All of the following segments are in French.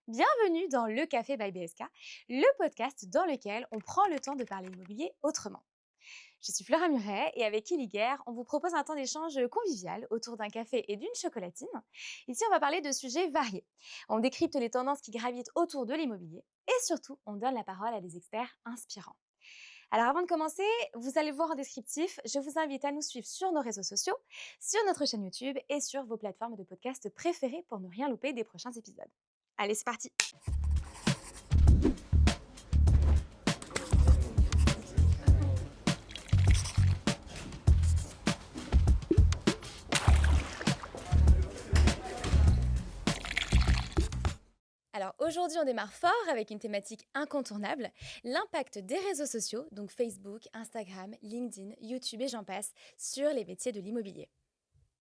Bienvenue dans Le Café by BSK, le podcast dans lequel on prend le temps de parler immobilier autrement. Je suis Flora Muret et avec Kelly Guerre, on vous propose un temps d'échange convivial autour d'un café et d'une chocolatine. Ici, on va parler de sujets variés. On décrypte les tendances qui gravitent autour de l'immobilier et surtout, on donne la parole à des experts inspirants. Alors avant de commencer, vous allez voir en descriptif, je vous invite à nous suivre sur nos réseaux sociaux, sur notre chaîne YouTube et sur vos plateformes de podcast préférées pour ne rien louper des prochains épisodes. Allez, c'est parti! Alors aujourd'hui, on démarre fort avec une thématique incontournable, l'impact des réseaux sociaux, donc Facebook, Instagram, LinkedIn, YouTube et j'en passe, sur les métiers de l'immobilier.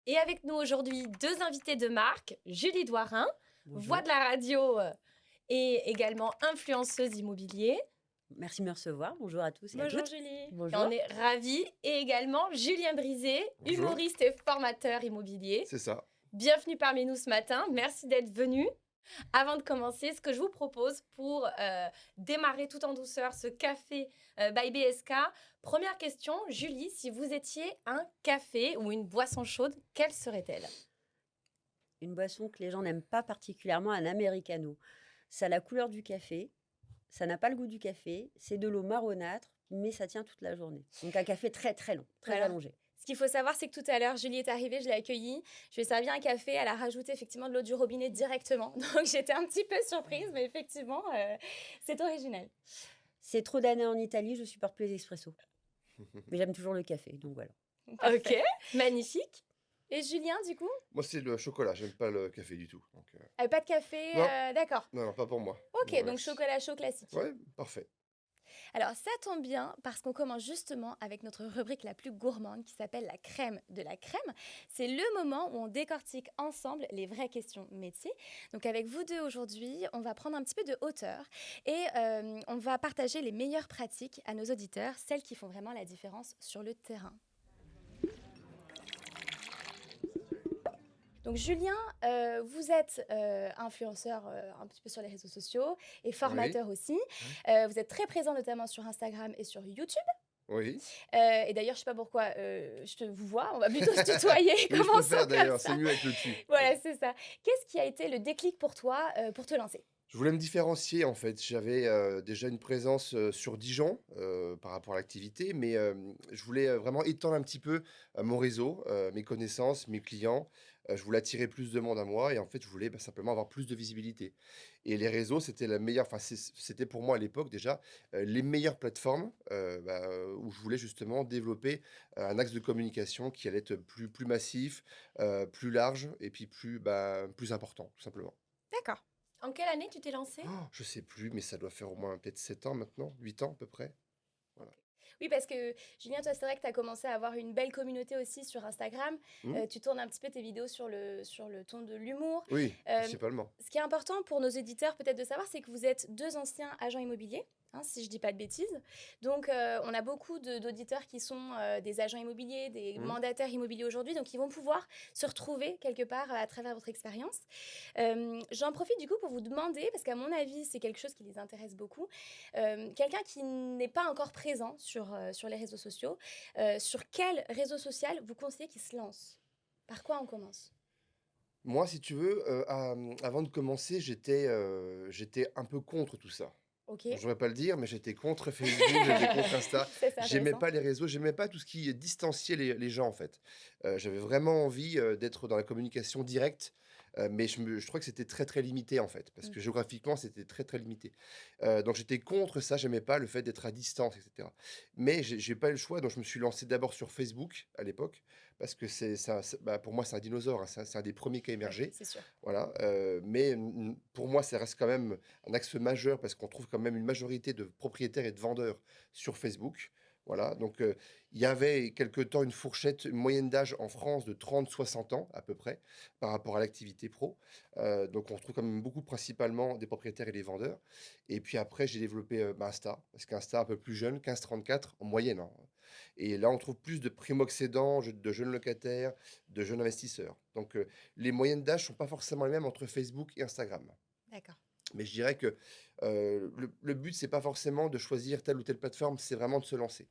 Et avec nous aujourd'hui, deux invités de marque, Julie Doirin, Bonjour. voix de la radio et également influenceuse immobilier. Merci de me recevoir. Bonjour à tous et à Bonjour toutes. Julie. Bonjour. Et on est ravis. Et également Julien Brisé, Bonjour. humoriste et formateur immobilier. C'est ça. Bienvenue parmi nous ce matin. Merci d'être venu. Avant de commencer, ce que je vous propose pour démarrer tout en douceur ce café by BSK, première question, Julie, si vous étiez un café ou une boisson chaude, quelle serait-elle? Une boisson que les gens n'aiment pas particulièrement, un americano. Ça a la couleur du café, ça n'a pas le goût du café, c'est de l'eau marronâtre, mais ça tient toute la journée. Donc un café très très long, très Voilà. allongé. Ce qu'il faut savoir, c'est que tout à l'heure, Julie est arrivée, je l'ai accueillie. Je lui ai servi un café, elle a rajouté effectivement de l'eau du robinet directement. Donc j'étais un petit peu surprise, mais effectivement, c'est original. C'est trop d'années en Italie, je supporte plus les expressos. Mais j'aime toujours le café, donc voilà. Ok, magnifique. Et Julien, du coup? Moi, c'est le chocolat. J'aime pas le café du tout. Donc, Pas de café, Non. d'accord. non, pas pour moi. Ok, Voilà. donc chocolat chaud classique. Ouais, parfait. Alors ça tombe bien parce qu'on commence justement avec notre rubrique la plus gourmande qui s'appelle la crème de la crème. C'est le moment où on décortique ensemble les vraies questions métiers. Donc avec vous deux aujourd'hui, on va prendre un petit peu de hauteur et on va partager les meilleures pratiques à nos auditeurs, celles qui font vraiment la différence sur le terrain. Donc Julien, vous êtes influenceur un petit peu sur les réseaux sociaux et formateur aussi. Vous êtes très présent notamment sur Instagram et sur YouTube. Oui. Et d'ailleurs, je ne sais pas pourquoi je te vous vois, on va plutôt se tutoyer. Oui, je Commençons préfère comme d'ailleurs. ça. C'est mieux avec le tu. Voilà, c'est ça. Qu'est-ce qui a été le déclic pour toi pour te lancer? Je voulais me différencier en fait. J'avais déjà une présence sur Dijon par rapport à l'activité, mais je voulais vraiment étendre un petit peu mon réseau, mes connaissances, mes clients. Je voulais attirer plus de monde à moi et en fait, je voulais simplement avoir plus de visibilité. Et les réseaux, c'était la meilleure, enfin, c'était pour moi à l'époque déjà les meilleures plateformes où je voulais justement développer un axe de communication qui allait être plus massif, plus large et puis plus important, tout simplement. D'accord. En quelle année tu t'es lancé? Oh, je sais plus, mais ça doit faire au moins peut-être 7 ans maintenant, 8 ans à peu près. Voilà. Oui, parce que Julien, toi, c'est vrai que tu as commencé à avoir une belle communauté aussi sur Instagram. Mmh. Tu tournes un petit peu tes vidéos sur le ton de l'humour. Oui, Euh, principalement. Ce qui est important pour nos éditeurs peut-être de savoir, c'est que vous êtes deux anciens agents immobiliers, hein, si je ne dis pas de bêtises. Donc, on a beaucoup d'auditeurs qui sont des agents immobiliers, des Mmh. mandataires immobiliers aujourd'hui, donc ils vont pouvoir se retrouver quelque part à travers votre expérience. J'en profite du coup pour vous demander, parce qu'à mon avis, c'est quelque chose qui les intéresse beaucoup, quelqu'un qui n'est pas encore présent sur les réseaux sociaux, sur quel réseau social vous conseillez qu'il se lance? Par quoi on commence? Moi, si tu veux, avant de commencer, j'étais un peu contre tout ça. Ok, Je ne devrais pas le dire, mais j'étais contre Facebook, j'étais contre Insta. c'est J'aimais intéressant. pas les réseaux, j'aimais pas tout ce qui distanciait les gens, en fait. J'avais vraiment envie d'être dans la communication directe, mais je trouvais que c'était très, très limité, en fait, parce Mm. que géographiquement, c'était très, très limité. Donc j'étais contre ça, j'aimais pas le fait d'être à distance, etc. Mais j'ai pas eu le choix, donc je me suis lancé d'abord sur Facebook, à l'époque, parce que pour moi, c'est un dinosaure, hein, c'est un des premiers qui a Ouais, émergé. c'est sûr. Voilà, mais pour moi, ça reste quand même un axe majeur parce qu'on trouve quand même une majorité de propriétaires et de vendeurs sur Facebook. Voilà, donc il y avait quelque temps une fourchette, une moyenne d'âge en France de 30-60 ans à peu près par rapport à l'activité pro. Donc on retrouve quand même beaucoup principalement des propriétaires et des vendeurs. Et puis après, j'ai développé Insta, parce qu'Insta un peu plus jeune, 15-34 en moyenne, hein. Et là, on trouve plus de primo-accédants, de jeunes locataires, de jeunes investisseurs. Donc les moyennes d'âge sont pas forcément les mêmes entre Facebook et Instagram. D'accord. Mais je dirais que le but, c'est pas forcément de choisir telle ou telle plateforme, c'est vraiment de se lancer.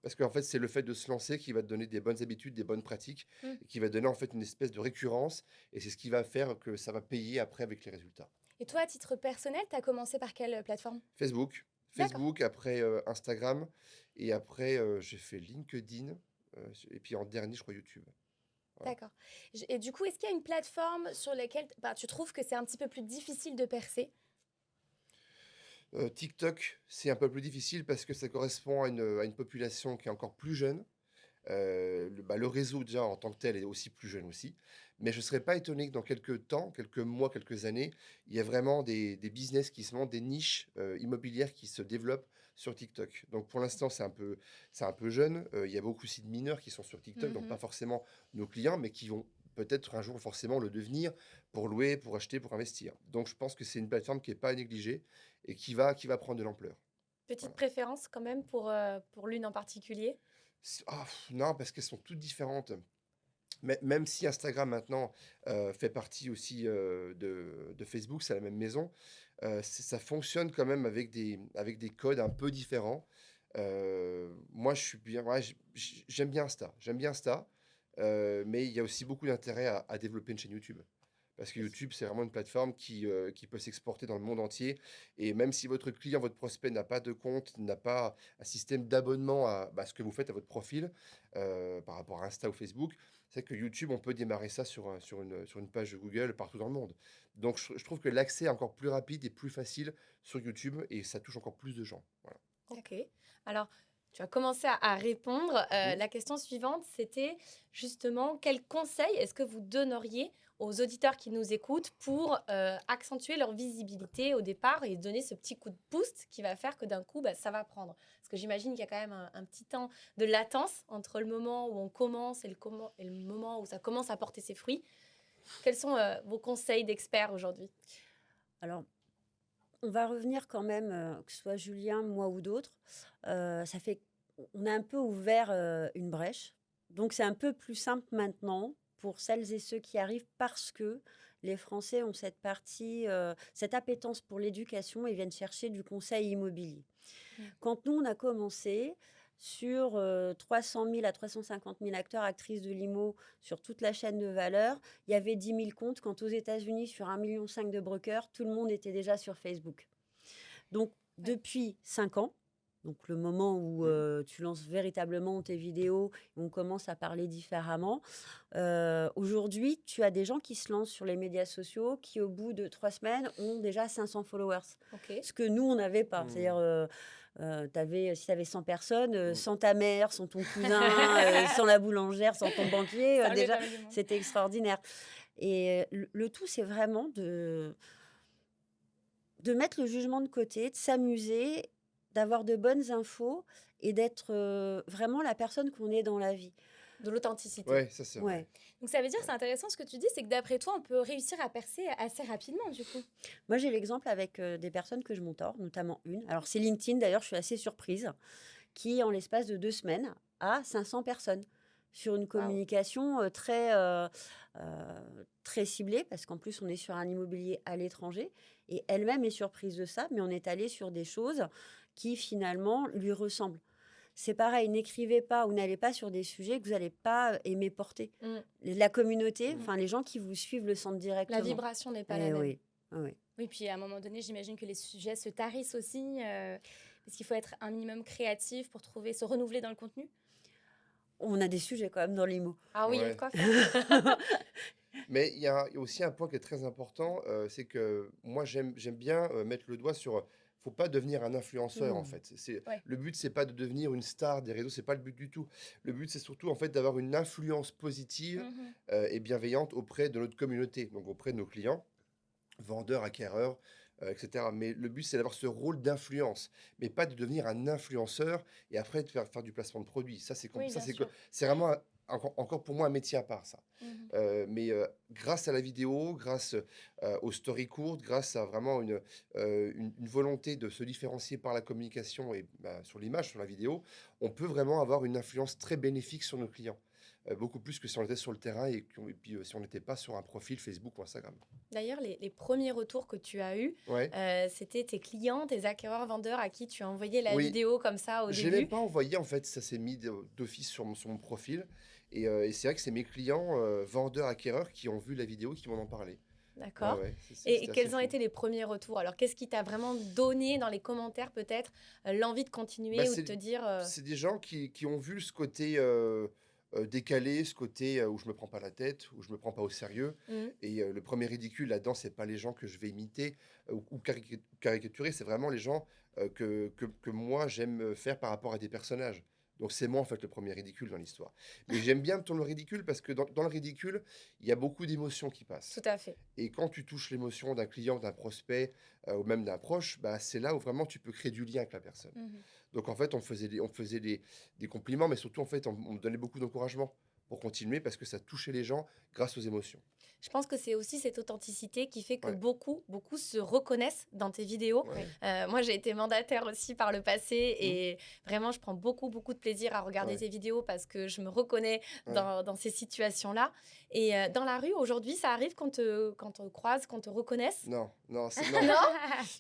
Parce qu'en fait, c'est le fait de se lancer qui va te donner des bonnes habitudes, des bonnes pratiques, Mm. et qui va donner en fait une espèce de récurrence. Et c'est ce qui va faire que ça va payer après avec les résultats. Et toi, à titre personnel, tu as commencé par quelle plateforme? Facebook, D'accord. Facebook, après Instagram, et après j'ai fait LinkedIn, et puis en dernier, je crois YouTube. Voilà. D'accord. Et du coup, est-ce qu'il y a une plateforme sur laquelle tu trouves que c'est un petit peu plus difficile de percer? TikTok, c'est un peu plus difficile parce que ça correspond à une population qui est encore plus jeune. Le réseau déjà en tant que tel est aussi plus jeune aussi. Mais je ne serais pas étonné que dans quelques temps, quelques mois, quelques années, il y a vraiment des business qui se montent, des niches immobilières qui se développent sur TikTok. Donc pour l'instant, c'est un peu jeune. Il y a beaucoup aussi de mineurs qui sont sur TikTok, donc pas Mhm. forcément nos clients, mais qui vont peut-être un jour forcément le devenir pour louer, pour acheter, pour investir. Donc je pense que c'est une plateforme qui n'est pas à négliger et qui va prendre de l'ampleur. Petite Voilà. préférence quand même pour l'une en particulier? Non, parce qu'elles sont toutes différentes. Même si Instagram maintenant fait partie aussi de Facebook, c'est la même maison, ça fonctionne quand même avec des codes un peu différents. Moi, je suis bien, ouais, j'aime bien Insta. J'aime bien Insta, mais il y a aussi beaucoup d'intérêt à développer une chaîne YouTube. Parce que YouTube, c'est vraiment une plateforme qui peut s'exporter dans le monde entier. Et même si votre client, votre prospect n'a pas de compte, n'a pas un système d'abonnement à ce que vous faites à votre profil par rapport à Insta ou Facebook, c'est que YouTube, on peut démarrer ça sur une page de Google partout dans le monde. Donc, je trouve que l'accès est encore plus rapide et plus facile sur YouTube et ça touche encore plus de gens. Voilà. Ok. Alors, tu as commencé à répondre. Mhm. La question suivante, c'était justement quel conseil est-ce que vous donneriez aux auditeurs qui nous écoutent pour accentuer leur visibilité au départ et donner ce petit coup de boost qui va faire que d'un coup, bah, ça va prendre. Parce que j'imagine qu'il y a quand même un petit temps de latence entre le moment où on commence et le moment où ça commence à porter ses fruits. Quels sont vos conseils d'experts aujourd'hui? Alors, on va revenir quand même, que ce soit Julien, moi ou d'autres. Ça fait on a un peu ouvert, une brèche. Donc c'est un peu plus simple maintenant pour celles et ceux qui arrivent parce que les Français ont cette partie, cette appétence pour l'éducation et viennent chercher du conseil immobilier. Mm. Quand nous, on a commencé sur 300 000 à 350 000 acteurs, actrices de l'IMO sur toute la chaîne de valeur, il y avait 10 000 comptes. Quand aux États-Unis, sur 1,5 million de brokers, tout le monde était déjà sur Facebook. Donc, Ouais. depuis 5 ans, donc le moment où tu lances véritablement tes vidéos, on commence à parler différemment. Aujourd'hui, tu as des gens qui se lancent sur les médias sociaux qui, au bout de 3 semaines, ont déjà 500 followers. Ok. Ce que nous, on n'avait pas. Mhm. C'est-à-dire, si tu avais 100 personnes, Mhm. sans ta mère, sans ton cousin, sans la boulangère, sans ton banquier, Ça enlève déjà, jamais du monde. c'était extraordinaire. Et le tout, c'est vraiment de mettre le jugement de côté, de s'amuser, d'avoir de bonnes infos et d'être vraiment la personne qu'on est dans la vie. De l'authenticité. Ouais, ça c'est vrai. Ouais. Donc ça veut dire, c'est intéressant ce que tu dis, c'est que d'après toi, on peut réussir à percer assez rapidement du coup. Moi, j'ai l'exemple avec des personnes que je mentor, notamment une. Alors, c'est LinkedIn, d'ailleurs, je suis assez surprise, qui, en l'espace de 2 semaines, a 500 personnes sur une communication très ciblée, parce qu'en plus, on est sur un immobilier à l'étranger. Et elle-même est surprise de ça, mais on est allé sur des choses qui, finalement, lui ressemblent. C'est pareil, n'écrivez pas ou n'allez pas sur des sujets que vous n'allez pas aimer porter. Mm. La communauté, Mm. enfin les gens qui vous suivent le sentent directement. La vibration n'est pas la Eh même. oui, oui. Oui, puis à un moment donné, j'imagine que les sujets se tarissent aussi, parce qu'il faut être un minimum créatif pour trouver, se renouveler dans le contenu. On a des sujets quand même dans l'IMO. Ah oui, il y a Ouais. de quoi faire. Mais il y a aussi un point qui est très important, c'est que moi j'aime bien mettre le doigt sur. Faut pas devenir un influenceur en Mmh. fait. Ouais. Le but c'est pas de devenir une star des réseaux, c'est pas le but du tout. Le but c'est surtout en fait d'avoir une influence positive Mhm. et bienveillante auprès de notre communauté, donc auprès de nos clients, vendeurs, acquéreurs, etc. Mais le but c'est d'avoir ce rôle d'influence, mais pas de devenir un influenceur et après de faire du placement de produits. Oui, Ça bien sûr. c'est vraiment encore pour moi un métier à part ça. Mhm. Mais grâce à la vidéo, grâce aux stories courtes, grâce à vraiment une volonté de se différencier par la communication et sur l'image, sur la vidéo, on peut vraiment avoir une influence très bénéfique sur nos clients. beaucoup plus que si on était sur le terrain et puis si on n'était pas sur un profil Facebook ou Instagram. D'ailleurs, les premiers retours que tu as eus, Ouais. c'était tes clients, tes acquéreurs, vendeurs à qui tu as envoyé la Oui, vidéo comme ça au j'ai même début. pas envoyé, en fait, ça s'est mis d'office sur mon profil. Et c'est vrai que c'est mes clients, vendeurs, acquéreurs, qui ont vu la vidéo et qui m'en ont parlé. Ouais, D'accord. ouais, Et c'était assez quels ont fou. été les premiers retours? Alors, qu'est-ce qui t'a vraiment donné dans les commentaires peut-être l'envie de Bah, continuer ou de te dire c'est des gens qui ont vu ce côté décalé, ce côté où je me prends pas la tête, où je me prends pas au sérieux. hmm, Et le premier ridicule là-dedans, c'est pas les gens que je vais imiter ou caricaturer, c'est vraiment les gens que moi j'aime faire par rapport à des personnages. Donc c'est moi en fait le premier ridicule dans l'histoire. Mais j'aime bien tourner le ridicule parce que dans le ridicule, il y a beaucoup d'émotions qui tout passent. à fait. Et quand tu touches l'émotion d'un client, d'un prospect ou même d'un proche, bah, c'est là où vraiment tu peux créer du lien avec la personne. Mhm. Donc en fait, on faisait des compliments, mais surtout en fait, on me donnait beaucoup d'encouragement pour continuer parce que ça touchait les gens grâce aux émotions. Je pense que c'est aussi cette authenticité qui fait que Ouais. beaucoup se reconnaissent dans tes vidéos. Ouais. Moi, j'ai été mandataire aussi par le passé Mmh. et vraiment, je prends beaucoup de plaisir à regarder Ouais. tes vidéos parce que je me reconnais Ouais. dans ces situations-là. Et dans la rue, aujourd'hui, ça arrive qu'on te croise, qu'on te reconnaisse. Non, non, non. Non.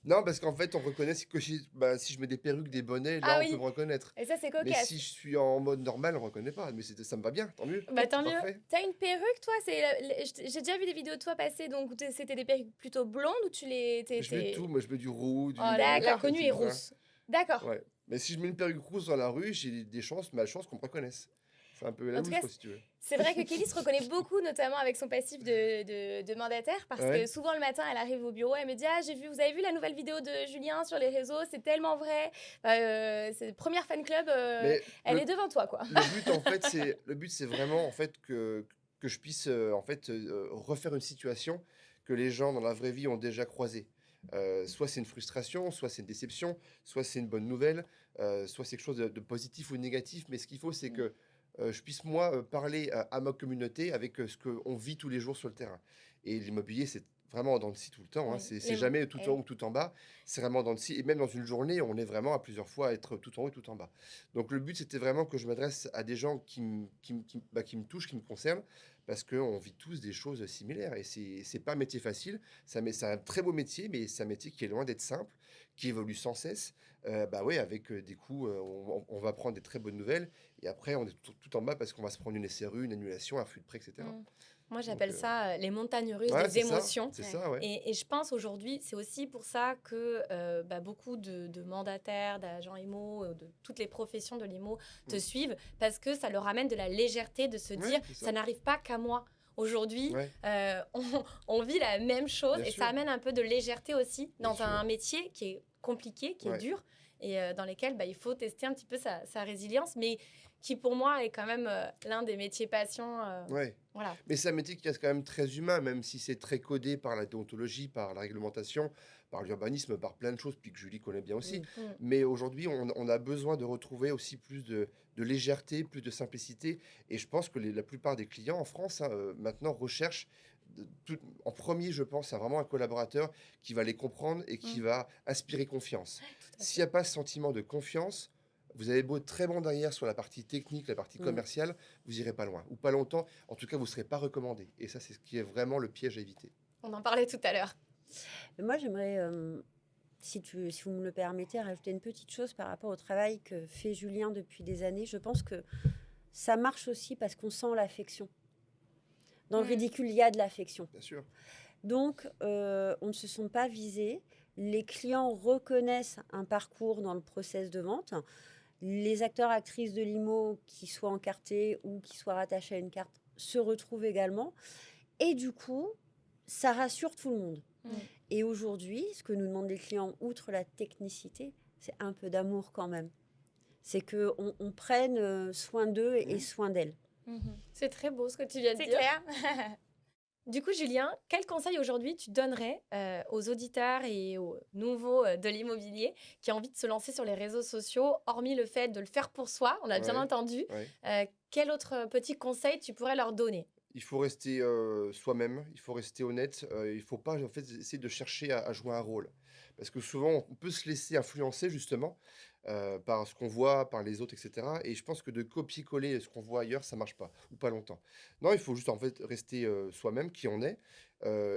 Non, parce qu'en fait, on reconnaît que si je mets des perruques, des bonnets, là, Ah on peut oui, me reconnaître. et ça, c'est Mais cocasse. si je suis en mode normal, on ne reconnaît pas. Mais ça me va bien, tant mieux. Bah tant C'est mieux. parfait. T'as une perruque, toi? J'ai déjà vu des vidéos de toi passer, donc c'était des perruques plutôt blondes ou tu les... Je mets tout. Moi, je mets du roux, Oh, la connue du est brun. rousse. D'accord. Ouais. Mais si je mets une perruque rousse dans la rue, j'ai des chances, malchance qu'on me reconnaisse. C'est un peu la En tout louche, cas, quoi, si tu veux. c'est vrai que Kelly se reconnaît beaucoup, notamment avec son passif de mandataire, parce que Ouais. souvent le matin, elle arrive au bureau, elle me dit: Ah, vous avez vu la nouvelle vidéo de Julien sur les réseaux, c'est tellement vrai. C'est première fan club, Mais elle est devant toi, quoi. le but, c'est vraiment en fait que je puisse en fait refaire une situation que les gens dans la vraie vie ont déjà croisée. Soit c'est une frustration, soit c'est une déception, soit c'est une bonne nouvelle, soit c'est quelque chose de positif ou de négatif. Mais ce qu'il faut, c'est que je puisse moi parler à ma communauté avec ce qu'on vit tous les jours sur le terrain. Et l'immobilier, c'est vraiment en dents de scie tout le temps. Hein. Oui, C'est jamais tout en haut ou tout en bas. C'est vraiment en dents de scie. Et même dans une journée, on est vraiment à plusieurs fois à être tout en haut et tout en bas. Donc le but, c'était vraiment que je m'adresse à des gens qui me touchent, qui me concernent, parce qu'on vit tous des choses similaires. Et c'est pas un métier facile. C'est un très beau métier, mais c'est un métier qui est loin d'être simple, qui évolue sans cesse. Bah ouais, avec des coups, on va prendre des très bonnes nouvelles. Et après, on est tout en bas parce qu'on va se prendre une SRU, une annulation, un flux de prêt, etc. Mm. Moi, Donc, j'appelle ça les montagnes russes ouais, des émotions. c'est ça, ouais. Et je pense aujourd'hui, c'est aussi pour ça que beaucoup de mandataires, d'agents IMO, de toutes les professions de l'IMO te Mm. suivent parce que ça leur amène de la légèreté de se Ouais, dire c'est ça. ça n'arrive pas qu'à moi. Aujourd'hui, Ouais, on vit la même chose bien et sûr, ça amène un peu de légèreté aussi bien dans sûr. un métier qui est compliqué, qui est Ouais. dur et dans lesquels il faut tester un petit peu sa résilience, mais qui pour moi est quand même l'un des métiers passion. Ouais. Voilà. Mais c'est un métier qui reste quand même très humain, même si c'est très codé par la déontologie, par la réglementation, par l'urbanisme, par plein de choses, puis que Julie connaît bien aussi. Mm. Mm. Mais aujourd'hui, on a besoin de retrouver aussi plus de légèreté, plus de simplicité. Et je pense que la plupart des clients en France, hein, maintenant, recherchent en premier, je pense, à vraiment un collaborateur qui va les comprendre et qui Mm. va inspirer confiance. Tout à S'il n'y a pas ce sentiment de confiance, vous avez beau être très bon derrière sur la partie technique, la partie Mm. commerciale, vous irez pas loin, ou pas longtemps. En tout cas, vous ne serez pas recommandé. Et ça, c'est ce qui est vraiment le piège à éviter. On en parlait tout à l'heure. Mais moi, j'aimerais, si vous me le permettez, rajouter une petite chose par rapport au travail que fait Julien depuis des années. Je pense que ça marche aussi parce qu'on sent l'affection. Dans le Mm. ridicule, il y a de l'affection. Bien sûr. Donc, on ne se sent pas visés. Les clients reconnaissent un parcours dans le process de vente. Les acteurs, actrices de l'IMO, qui soient encartés ou qui soient rattachés à une carte, se retrouvent également. Et du coup, ça rassure tout le monde. Mm. Et aujourd'hui, ce que nous demandent les clients, outre la technicité, c'est un peu d'amour quand même. C'est qu'on prenne soin d'eux et soin d'elles. C'est très beau ce que tu viens de C'est dire. clair. Du coup, Julien, quel conseil aujourd'hui tu donnerais aux auditeurs et aux nouveaux de l'immobilier qui ont envie de se lancer sur les réseaux sociaux, hormis le fait de le faire pour soi, on a bien Ouais. entendu. Ouais. Quel autre petit conseil tu pourrais leur donner? Il faut rester, soi-même, il faut rester honnête, il faut pas, en fait, essayer de chercher à jouer un rôle. Parce que souvent, on peut se laisser influencer justement, par ce qu'on voit, par les autres et cetera et je pense que de copier-coller ce qu'on voit ailleurs, ça marche pas ou pas longtemps. Non, il faut juste, en fait, rester, soi-même, qui on est,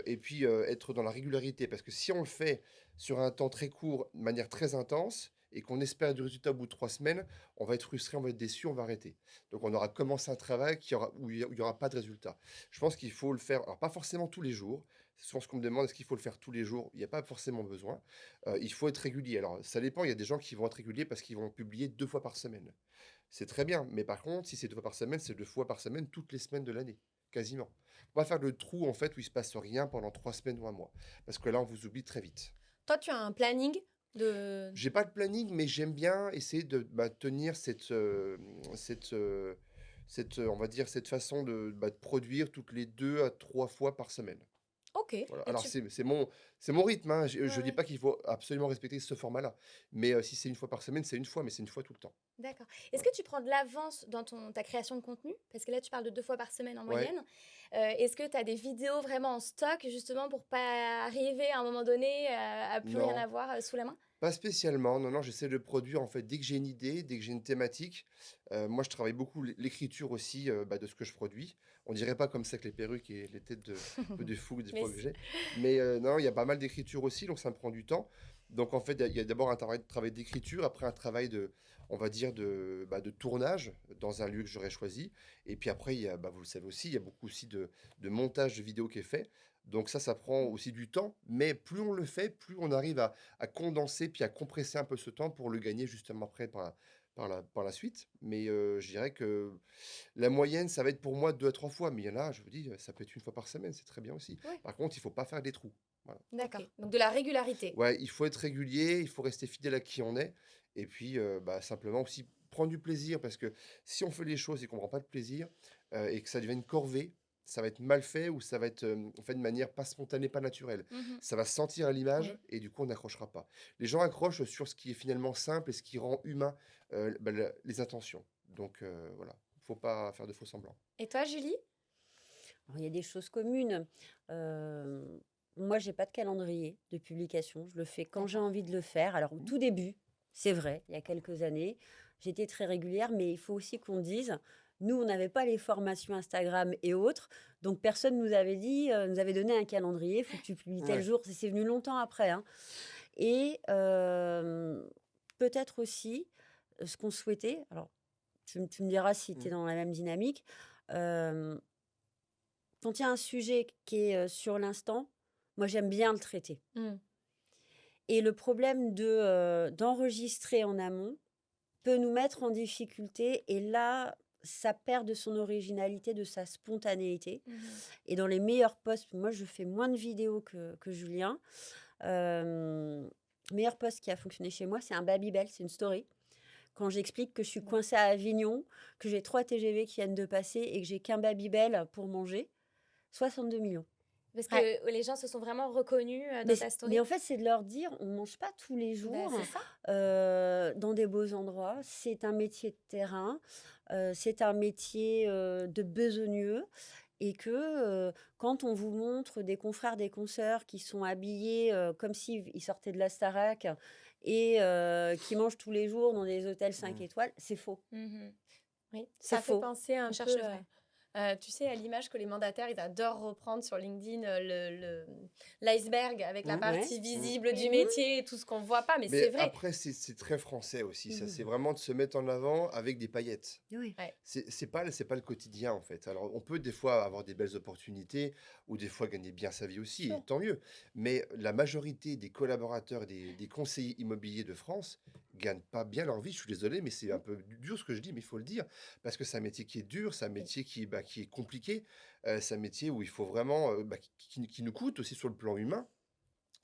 et puis, être dans la régularité. Parce que si on le fait sur un temps très court, de manière très intense et qu'on espère du résultat au bout de 3 semaines, on va être frustré, on va être déçu, on va arrêter. Donc on aura commencé un travail où il y aura pas de résultat. Je pense qu'il faut le faire, alors pas forcément tous les jours. C'est souvent ce qu'on me demande, est-ce qu'il faut le faire tous les jours? Il n'y a pas forcément besoin. Il faut être régulier. Alors ça dépend, il y a des gens qui vont être réguliers parce qu'ils vont publier 2 fois par semaine. C'est très bien, mais par contre, si c'est 2 fois par semaine, c'est 2 fois par semaine toutes les semaines de l'année, quasiment. Faut pas faire le trou en fait où il se passe rien pendant 3 semaines ou un mois, parce que là on vous oublie très vite. Toi, tu as un planning de... J'ai pas de planning, mais j'aime bien essayer de, tenir cette, on va dire, cette façon de produire toutes les 2 à 3 fois par semaine. Ok. Voilà. Et Alors tu... c'est mon rythme, hein. Ouais, Je dis ouais. pas qu'il faut absolument respecter ce format-là, mais si c'est une fois par semaine, c'est une fois, mais c'est une fois tout le temps. D'accord. Est-ce Voilà. que tu prends de l'avance dans ta création de contenu? Parce que là, tu parles de 2 fois par semaine en Ouais. moyenne. Est-ce que tu as des vidéos vraiment en stock, justement, pour pas arriver à un moment donné à plus rien Non. avoir sous la main? Pas spécialement, non, non, j'essaie de produire en fait dès que j'ai une idée, dès que j'ai une thématique. Moi, je travaille beaucoup l'écriture aussi de ce que je produis. On dirait pas comme ça que les perruques et les têtes de, un peu de fous des Mais fois que si. j'ai. Mais non, il y a pas mal d'écriture aussi, donc ça me prend du temps. Donc en fait, il y a d'abord un travail d'écriture, après un travail de, on va dire, de tournage dans un lieu que j'aurais choisi. Et puis après, il y a, vous le savez aussi, il y a beaucoup aussi de montage de vidéo qui est fait. Donc ça prend aussi du temps, mais plus on le fait, plus on arrive à condenser puis à compresser un peu ce temps pour le gagner justement après par la suite. Mais je dirais que la moyenne, ça va être pour moi 2 à 3 fois. Mais il y en a, je vous dis, ça peut être une fois par semaine, c'est très bien aussi. Ouais. Par contre, il faut pas faire des trous. Voilà. D'accord. Donc de la régularité. Ouais, il faut être régulier, il faut rester fidèle à qui on est. Et puis, simplement aussi prendre du plaisir parce que si on fait les choses et qu'on ne prend pas de plaisir et que ça devient une corvée, ça va être mal fait ou ça va être fait de manière pas spontanée, pas naturelle. Mhm. Ça va se sentir à l'image Ouais. et du coup, on n'accrochera pas. Les gens accrochent sur ce qui est finalement simple et ce qui rend humain les intentions. Donc, voilà, il ne faut pas faire de faux semblants. Et toi, Julie? Alors, il y a des choses communes. Euh, Moi, j'ai pas de calendrier de publication. Je le fais quand j'ai D'accord. envie de le faire. Alors, au tout début, c'est vrai, il y a quelques années, j'étais très régulière, mais il faut aussi qu'on dise, nous, on n'avait pas les formations Instagram et autres, donc personne nous avait dit, nous avait donné un calendrier, il faut que tu publies tel Ouais. jour. C'est venu longtemps après, hein. Et peut-être aussi, ce qu'on souhaitait, alors tu me diras si tu es Mm. dans la même dynamique, euh, quand il y a un sujet qui est sur l'instant, moi j'aime bien le traiter. Mm. Et le problème d'enregistrer en amont peut nous mettre en difficulté. Et là, ça perd de son originalité, de sa spontanéité. Mhm. Et dans les meilleurs posts, moi je fais moins de vidéos que Julien. Meilleur post qui a fonctionné chez moi, c'est un Babybel, c'est une story. Quand j'explique que je suis coincée à Avignon, que j'ai 3 TGV qui viennent de passer et que j'ai qu'un Babybel pour manger, 62 millions. Parce que Ouais. les gens se sont vraiment reconnus dans Mais, ta mais story. en fait, c'est de leur dire, on ne mange pas tous les Bah, jours c'est ça. dans des beaux endroits. C'est un métier de terrain, c'est un métier de besogneux. Et que quand on vous montre des confrères, des consoeurs qui sont habillés comme s'ils sortaient de la Starac et qui mangent tous les jours dans des hôtels 5 Mm. étoiles, c'est faux. Mhm. Oui, C'est ça fait faux. penser un On peu, cherche le vrai. tu sais, à l'image que les mandataires, ils adorent reprendre sur LinkedIn l'iceberg avec la Ouais. partie visible du Mhm. métier et tout ce qu'on ne voit pas, mais c'est Mais vrai. après, c'est très français aussi. Ça, Mhm. c'est vraiment de se mettre en avant avec des paillettes. Oui. C'est pas le quotidien en fait. Alors on peut des fois avoir des belles opportunités ou des fois gagner bien sa vie aussi, et Sûr. tant mieux. Mais la majorité des collaborateurs, des conseillers immobiliers de France gagnent pas bien leur vie. Je suis désolé, mais c'est un peu dur ce que je dis, mais il faut le dire parce que c'est un métier qui est dur, c'est un métier qui est compliqué, c'est un métier où il faut vraiment qui nous coûte aussi sur le plan humain.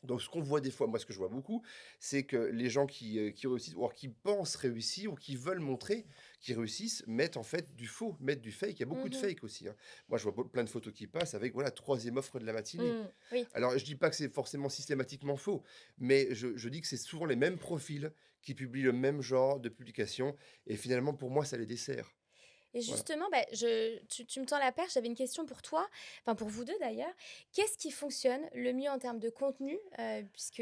Donc, ce qu'on voit des fois, moi, ce que je vois beaucoup, c'est que les gens qui réussissent, ou alors qui pensent réussir, ou qui veulent montrer qu'ils réussissent, mettent en fait du faux, mettent du fake. Il y a beaucoup de Mhm. fake aussi, hein. Moi, je vois plein de photos qui passent avec, voilà, troisième offre de la matinée. Mm. Oui. Alors, je dis pas que c'est forcément systématiquement faux, mais je dis que c'est souvent les mêmes profils qui publient le même genre de publication, et finalement, pour moi, ça les dessert. Et Voilà. justement, tu me tends la perche, j'avais une question pour toi, enfin pour vous deux d'ailleurs. Qu'est-ce qui fonctionne le mieux en termes de contenu? Puisque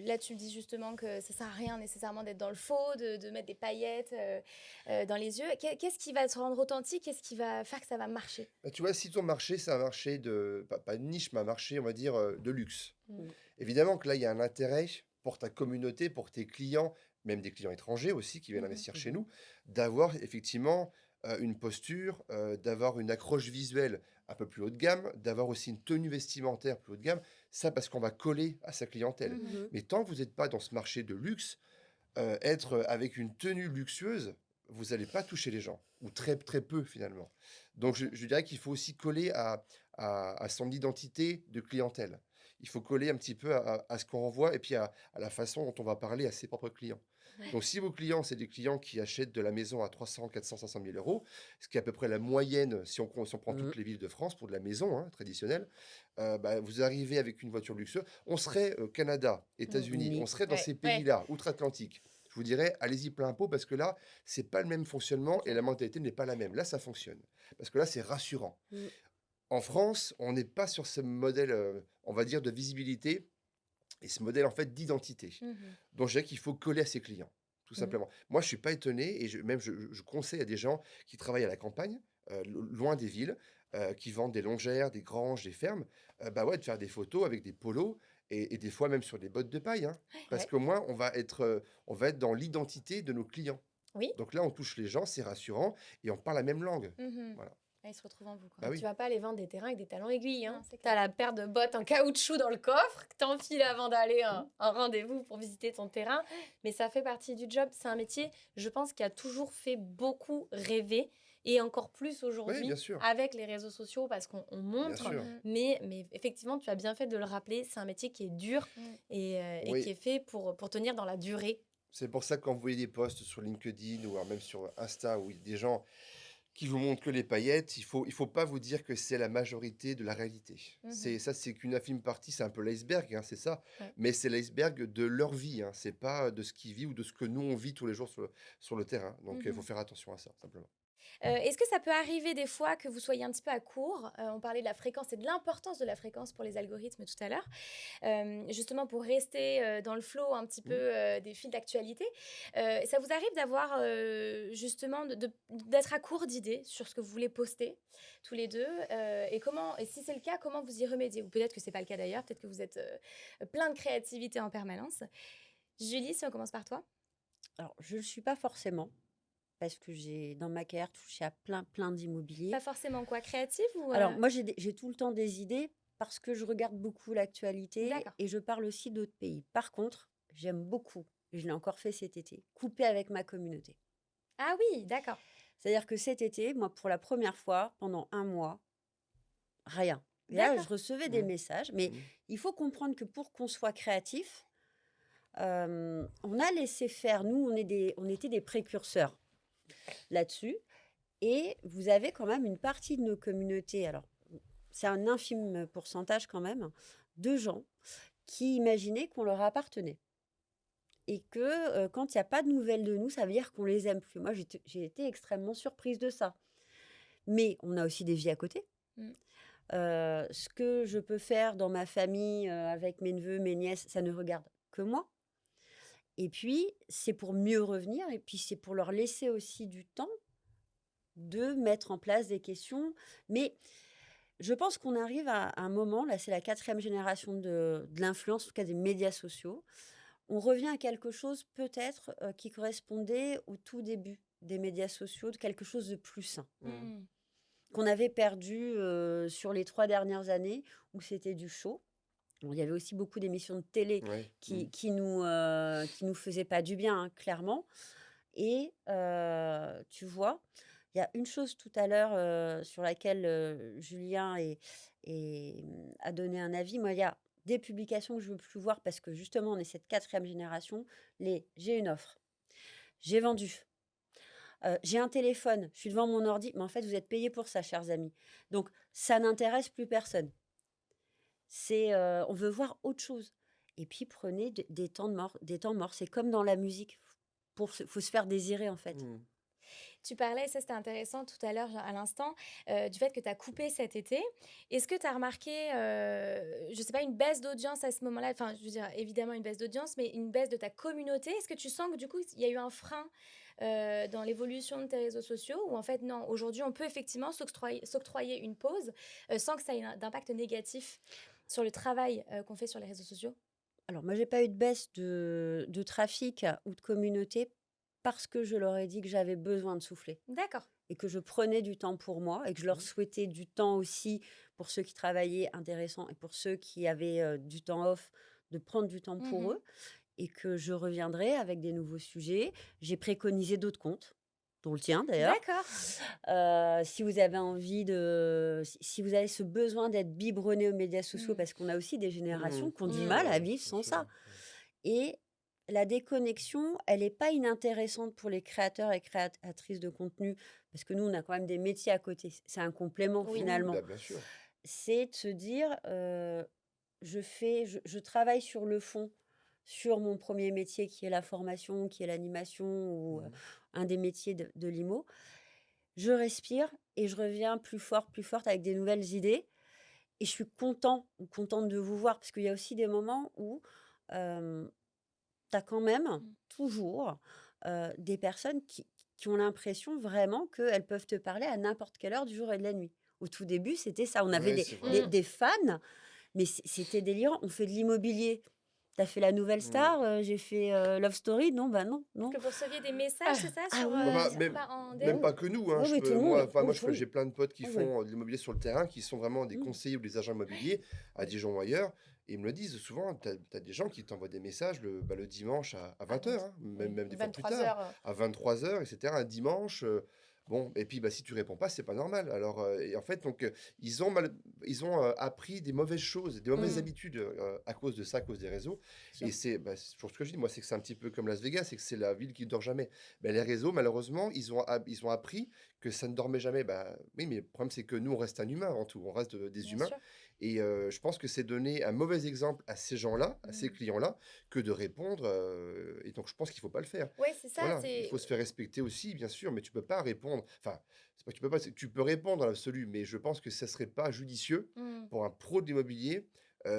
là, tu me dis justement que ça sert à rien nécessairement d'être dans le faux, de mettre des paillettes dans les yeux. Qu'est-ce qui va te rendre authentique? Qu'est-ce qui va faire que ça va marcher? Bah, tu vois, si ton marché, c'est un marché pas de niche, mais un marché, on va dire, de luxe. Mm. Évidemment que là, il y a un intérêt pour ta communauté, pour tes clients, même des clients étrangers aussi qui viennent Mhm. investir chez nous, d'avoir effectivement une posture, d'avoir une accroche visuelle un peu plus haut de gamme, d'avoir aussi une tenue vestimentaire plus haut de gamme. Ça, parce qu'on va coller à sa clientèle. Mhm. Mhm. Mais tant que vous n'êtes pas dans ce marché de luxe, être avec une tenue luxueuse, vous n'allez pas toucher les gens, ou très, très peu finalement. Donc je dirais qu'il faut aussi coller à son identité de clientèle. Il faut coller un petit peu à ce qu'on renvoie et puis à la façon dont on va parler à ses propres clients. Ouais. Donc si vos clients, c'est des clients qui achètent de la maison à 300, 400, 500 000 euros, ce qui est à peu près la moyenne si on prend Mhm. toutes les villes de France pour de la maison traditionnelle, bah, vous arrivez avec une voiture luxueuse, on serait au Canada, États-Unis, on Oui. serait dans Ouais, ces ouais. pays-là, outre-Atlantique. Je vous dirais, allez-y plein pot parce que là, c'est pas le même fonctionnement et la mentalité n'est pas la même. Là, ça fonctionne. Parce que là, c'est rassurant. Mm. En France, on n'est pas sur ce modèle, on va dire, de visibilité et ce modèle, en fait, d'identité. Mhm. Donc, je dirais qu'il faut coller à ses clients, tout Mm. simplement. Moi, je suis pas étonné et je conseille à des gens qui travaillent à la campagne, loin des villes, qui vendent des longères, des granges, des fermes, bah ouais, de faire des photos avec des polos et des fois même sur des bottes de paille, hein, parce Ouais. qu'au moins, on va être dans l'identité de nos clients. Oui. Donc là, on touche les gens, c'est rassurant et on parle la même langue. Mhm. Voilà. Ah, ils se retrouvent en vous, quoi. Bah Tu oui. vas pas aller vendre des terrains avec des talons aiguilles. Hein. Non, c'est Tu as clair. la paire de bottes en caoutchouc dans le coffre que t'enfiles avant d'aller à un rendez-vous pour visiter ton terrain. Mais ça fait partie du job. C'est un métier, je pense, qui a toujours fait beaucoup rêver. Et encore plus Oui, aujourd'hui bien sûr. avec les réseaux sociaux parce qu'on Bien montre. sûr. Mhm. Mais effectivement, tu as bien fait de le rappeler. C'est un métier qui est dur Mm. et qui Oui. est fait pour tenir dans la durée. C'est pour ça que quand vous voyez des posts sur LinkedIn ou alors même sur Insta où il y a des gens qui vous montrent que les paillettes, il faut pas vous dire que c'est la majorité de la réalité. Mhm. C'est qu'une infime partie, c'est un peu l'iceberg, hein, c'est ça. Ouais. Mais c'est l'iceberg de leur vie, hein, c'est pas de ce qu'ils vivent ou de ce que nous on vit tous les jours sur le terrain. Donc il faut Mhm. faire attention à ça, simplement. Est-ce que ça peut arriver des fois que vous soyez un petit peu à court? On parlait de la fréquence et de l'importance de la fréquence pour les algorithmes tout à l'heure. Justement pour rester dans le flow un petit peu des fils d'actualité. Ça vous arrive d'avoir justement d'être à court d'idées sur ce que vous voulez poster tous les deux et si c'est le cas, comment vous y remédiez? Ou peut-être que c'est pas le cas d'ailleurs, peut-être que vous êtes plein de créativité en permanence. Julie, si on commence par toi. Alors, je ne le suis pas forcément, parce que j'ai, dans ma carrière, touché à plein d'immobilier. Pas forcément quoi, créative ou Alors, moi, j'ai tout le temps des idées parce que je regarde beaucoup l'actualité D'accord. et je parle aussi d'autres pays. Par contre, j'aime beaucoup, et je l'ai encore fait cet été, couper avec ma communauté. Ah oui, d'accord. C'est-à-dire que cet été, moi, pour la première fois, pendant un mois, rien. Et là, D'accord. je recevais des Mmh. messages, mais Mmh. il faut comprendre que pour qu'on soit créatif, on a laissé faire. Nous, on était des précurseurs là-dessus. Et vous avez quand même une partie de nos communautés, alors c'est un infime pourcentage quand même, de gens qui imaginaient qu'on leur appartenait. Et que quand il n'y a pas de nouvelles de nous, ça veut dire qu'on les aime plus. Moi, j'ai été extrêmement surprise de ça. Mais on a aussi des vies à côté. Mm. Ce que je peux faire dans ma famille, avec mes neveux, mes nièces, ça ne regarde que moi. Et puis, c'est pour mieux revenir. Et puis, c'est pour leur laisser aussi du temps de mettre en place des questions. Mais je pense qu'on arrive à un moment, là c'est la 4e génération de l'influence, en tout cas des médias sociaux. On revient à quelque chose peut-être qui correspondait au tout début des médias sociaux, de quelque chose de plus sain, Mm. qu'on avait perdu sur les 3 dernières années, où c'était du show. Bon, il y avait aussi beaucoup d'émissions de télé Ouais. qui nous faisaient pas du bien, hein, clairement. Et tu vois, il y a une chose tout à l'heure sur laquelle Julien a donné un avis. Moi, il y a des publications que je ne veux plus voir parce que justement, on est cette 4e génération. J'ai une offre, j'ai vendu, j'ai un téléphone, je suis devant mon ordi, mais en fait, vous êtes payés pour ça, chers amis. Donc, ça n'intéresse plus personne. On veut voir autre chose. Et puis, prenez des temps morts. C'est comme dans la musique. Faut se faire désirer, en fait. Mmh. Tu parlais, ça c'était intéressant tout à l'heure, à l'instant, du fait que tu as coupé cet été. Est-ce que tu as remarqué, je sais pas, une baisse d'audience à ce moment-là? Enfin, je veux dire, évidemment une baisse d'audience, mais une baisse de ta communauté. Est-ce que tu sens que du coup, il y a eu un frein dans l'évolution de tes réseaux sociaux ou en fait, non, aujourd'hui, on peut effectivement s'octroyer une pause sans que ça ait d'impact négatif sur le travail qu'on fait sur les réseaux sociaux? Alors moi, j'ai pas eu de baisse de trafic ou de communauté parce que je leur ai dit que j'avais besoin de souffler D'accord. et que je prenais du temps pour moi et que je leur souhaitais du temps aussi pour ceux qui travaillaient intéressant et pour ceux qui avaient du temps off, de prendre du temps pour Mhm. eux et que je reviendrai avec des nouveaux sujets. J'ai préconisé d'autres comptes, dont le tien d'ailleurs. D'accord. Si vous avez envie si vous avez ce besoin d'être biberonné aux médias sociaux, Mm. parce qu'on a aussi des générations qui ont du Mm. mal à Ouais, vivre bien sans sûr. ça. Et la déconnexion, elle n'est pas inintéressante pour les créateurs et créatrices de contenu, parce que nous, on a quand même des métiers à côté. C'est un complément Oui. finalement. Bah, bien sûr. C'est de se dire, je travaille sur le fond, sur mon premier métier qui est la formation, qui est l'animation ou un des métiers de l'IMO. Je respire et je reviens plus forte avec des nouvelles idées. Et je suis content ou contente de vous voir parce qu'il y a aussi des moments où tu as quand même Mm. toujours des personnes qui ont l'impression vraiment qu'elles peuvent te parler à n'importe quelle heure du jour et de la nuit. Au tout début, c'était ça. On avait Ouais, c'est vrai. Mm. des fans, mais c'était délirant. On fait de l'immobilier. T'as fait la nouvelle Mm. star, j'ai fait Love Story. Non, bah non, Est-ce non. que vous receviez des messages, c'est ça, Ah sur, oui, Bah, oui, même, en oui, même DM? pas que nous, hein. oui, Je oui, tout peux, le moi, monde. enfin, Oui, moi, oui, j'ai plein de potes qui oui, oui. font de l'immobilier sur le terrain, qui sont vraiment des Mm. conseillers ou des agents immobiliers à Dijon ou ailleurs. Et ils me le disent souvent, tu as des gens qui t'envoient des messages le dimanche à À 20h, 20 oui, même des fois plus 23 tard, heures. à 23h, etc., un dimanche. Bon, et puis bah, si tu réponds pas, c'est pas normal. Alors, et en fait, donc, ils ont appris des mauvaises choses, des mauvaises Mm. habitudes à cause de ça, à cause des réseaux. Sûr. Et c'est toujours ce que je dis, moi, c'est que c'est un petit peu comme Las Vegas, c'est que c'est la ville qui dort jamais. Ben, les réseaux, malheureusement, ils ont appris que ça ne dormait jamais. Bah, oui, mais le problème, c'est que nous, on reste un humain avant tout, on reste des Bien humains. sûr. Et je pense que c'est donner un mauvais exemple à ces gens-là, à ces Mm. clients-là, que de répondre. Et donc, je pense qu'il ne faut pas le faire. Oui, c'est ça. Voilà, il faut se faire respecter aussi, bien sûr, mais tu peux pas répondre. Enfin, c'est pas que tu peux pas, tu peux répondre dans l'absolu, mais je pense que ça serait pas judicieux Mm. pour un pro de l'immobilier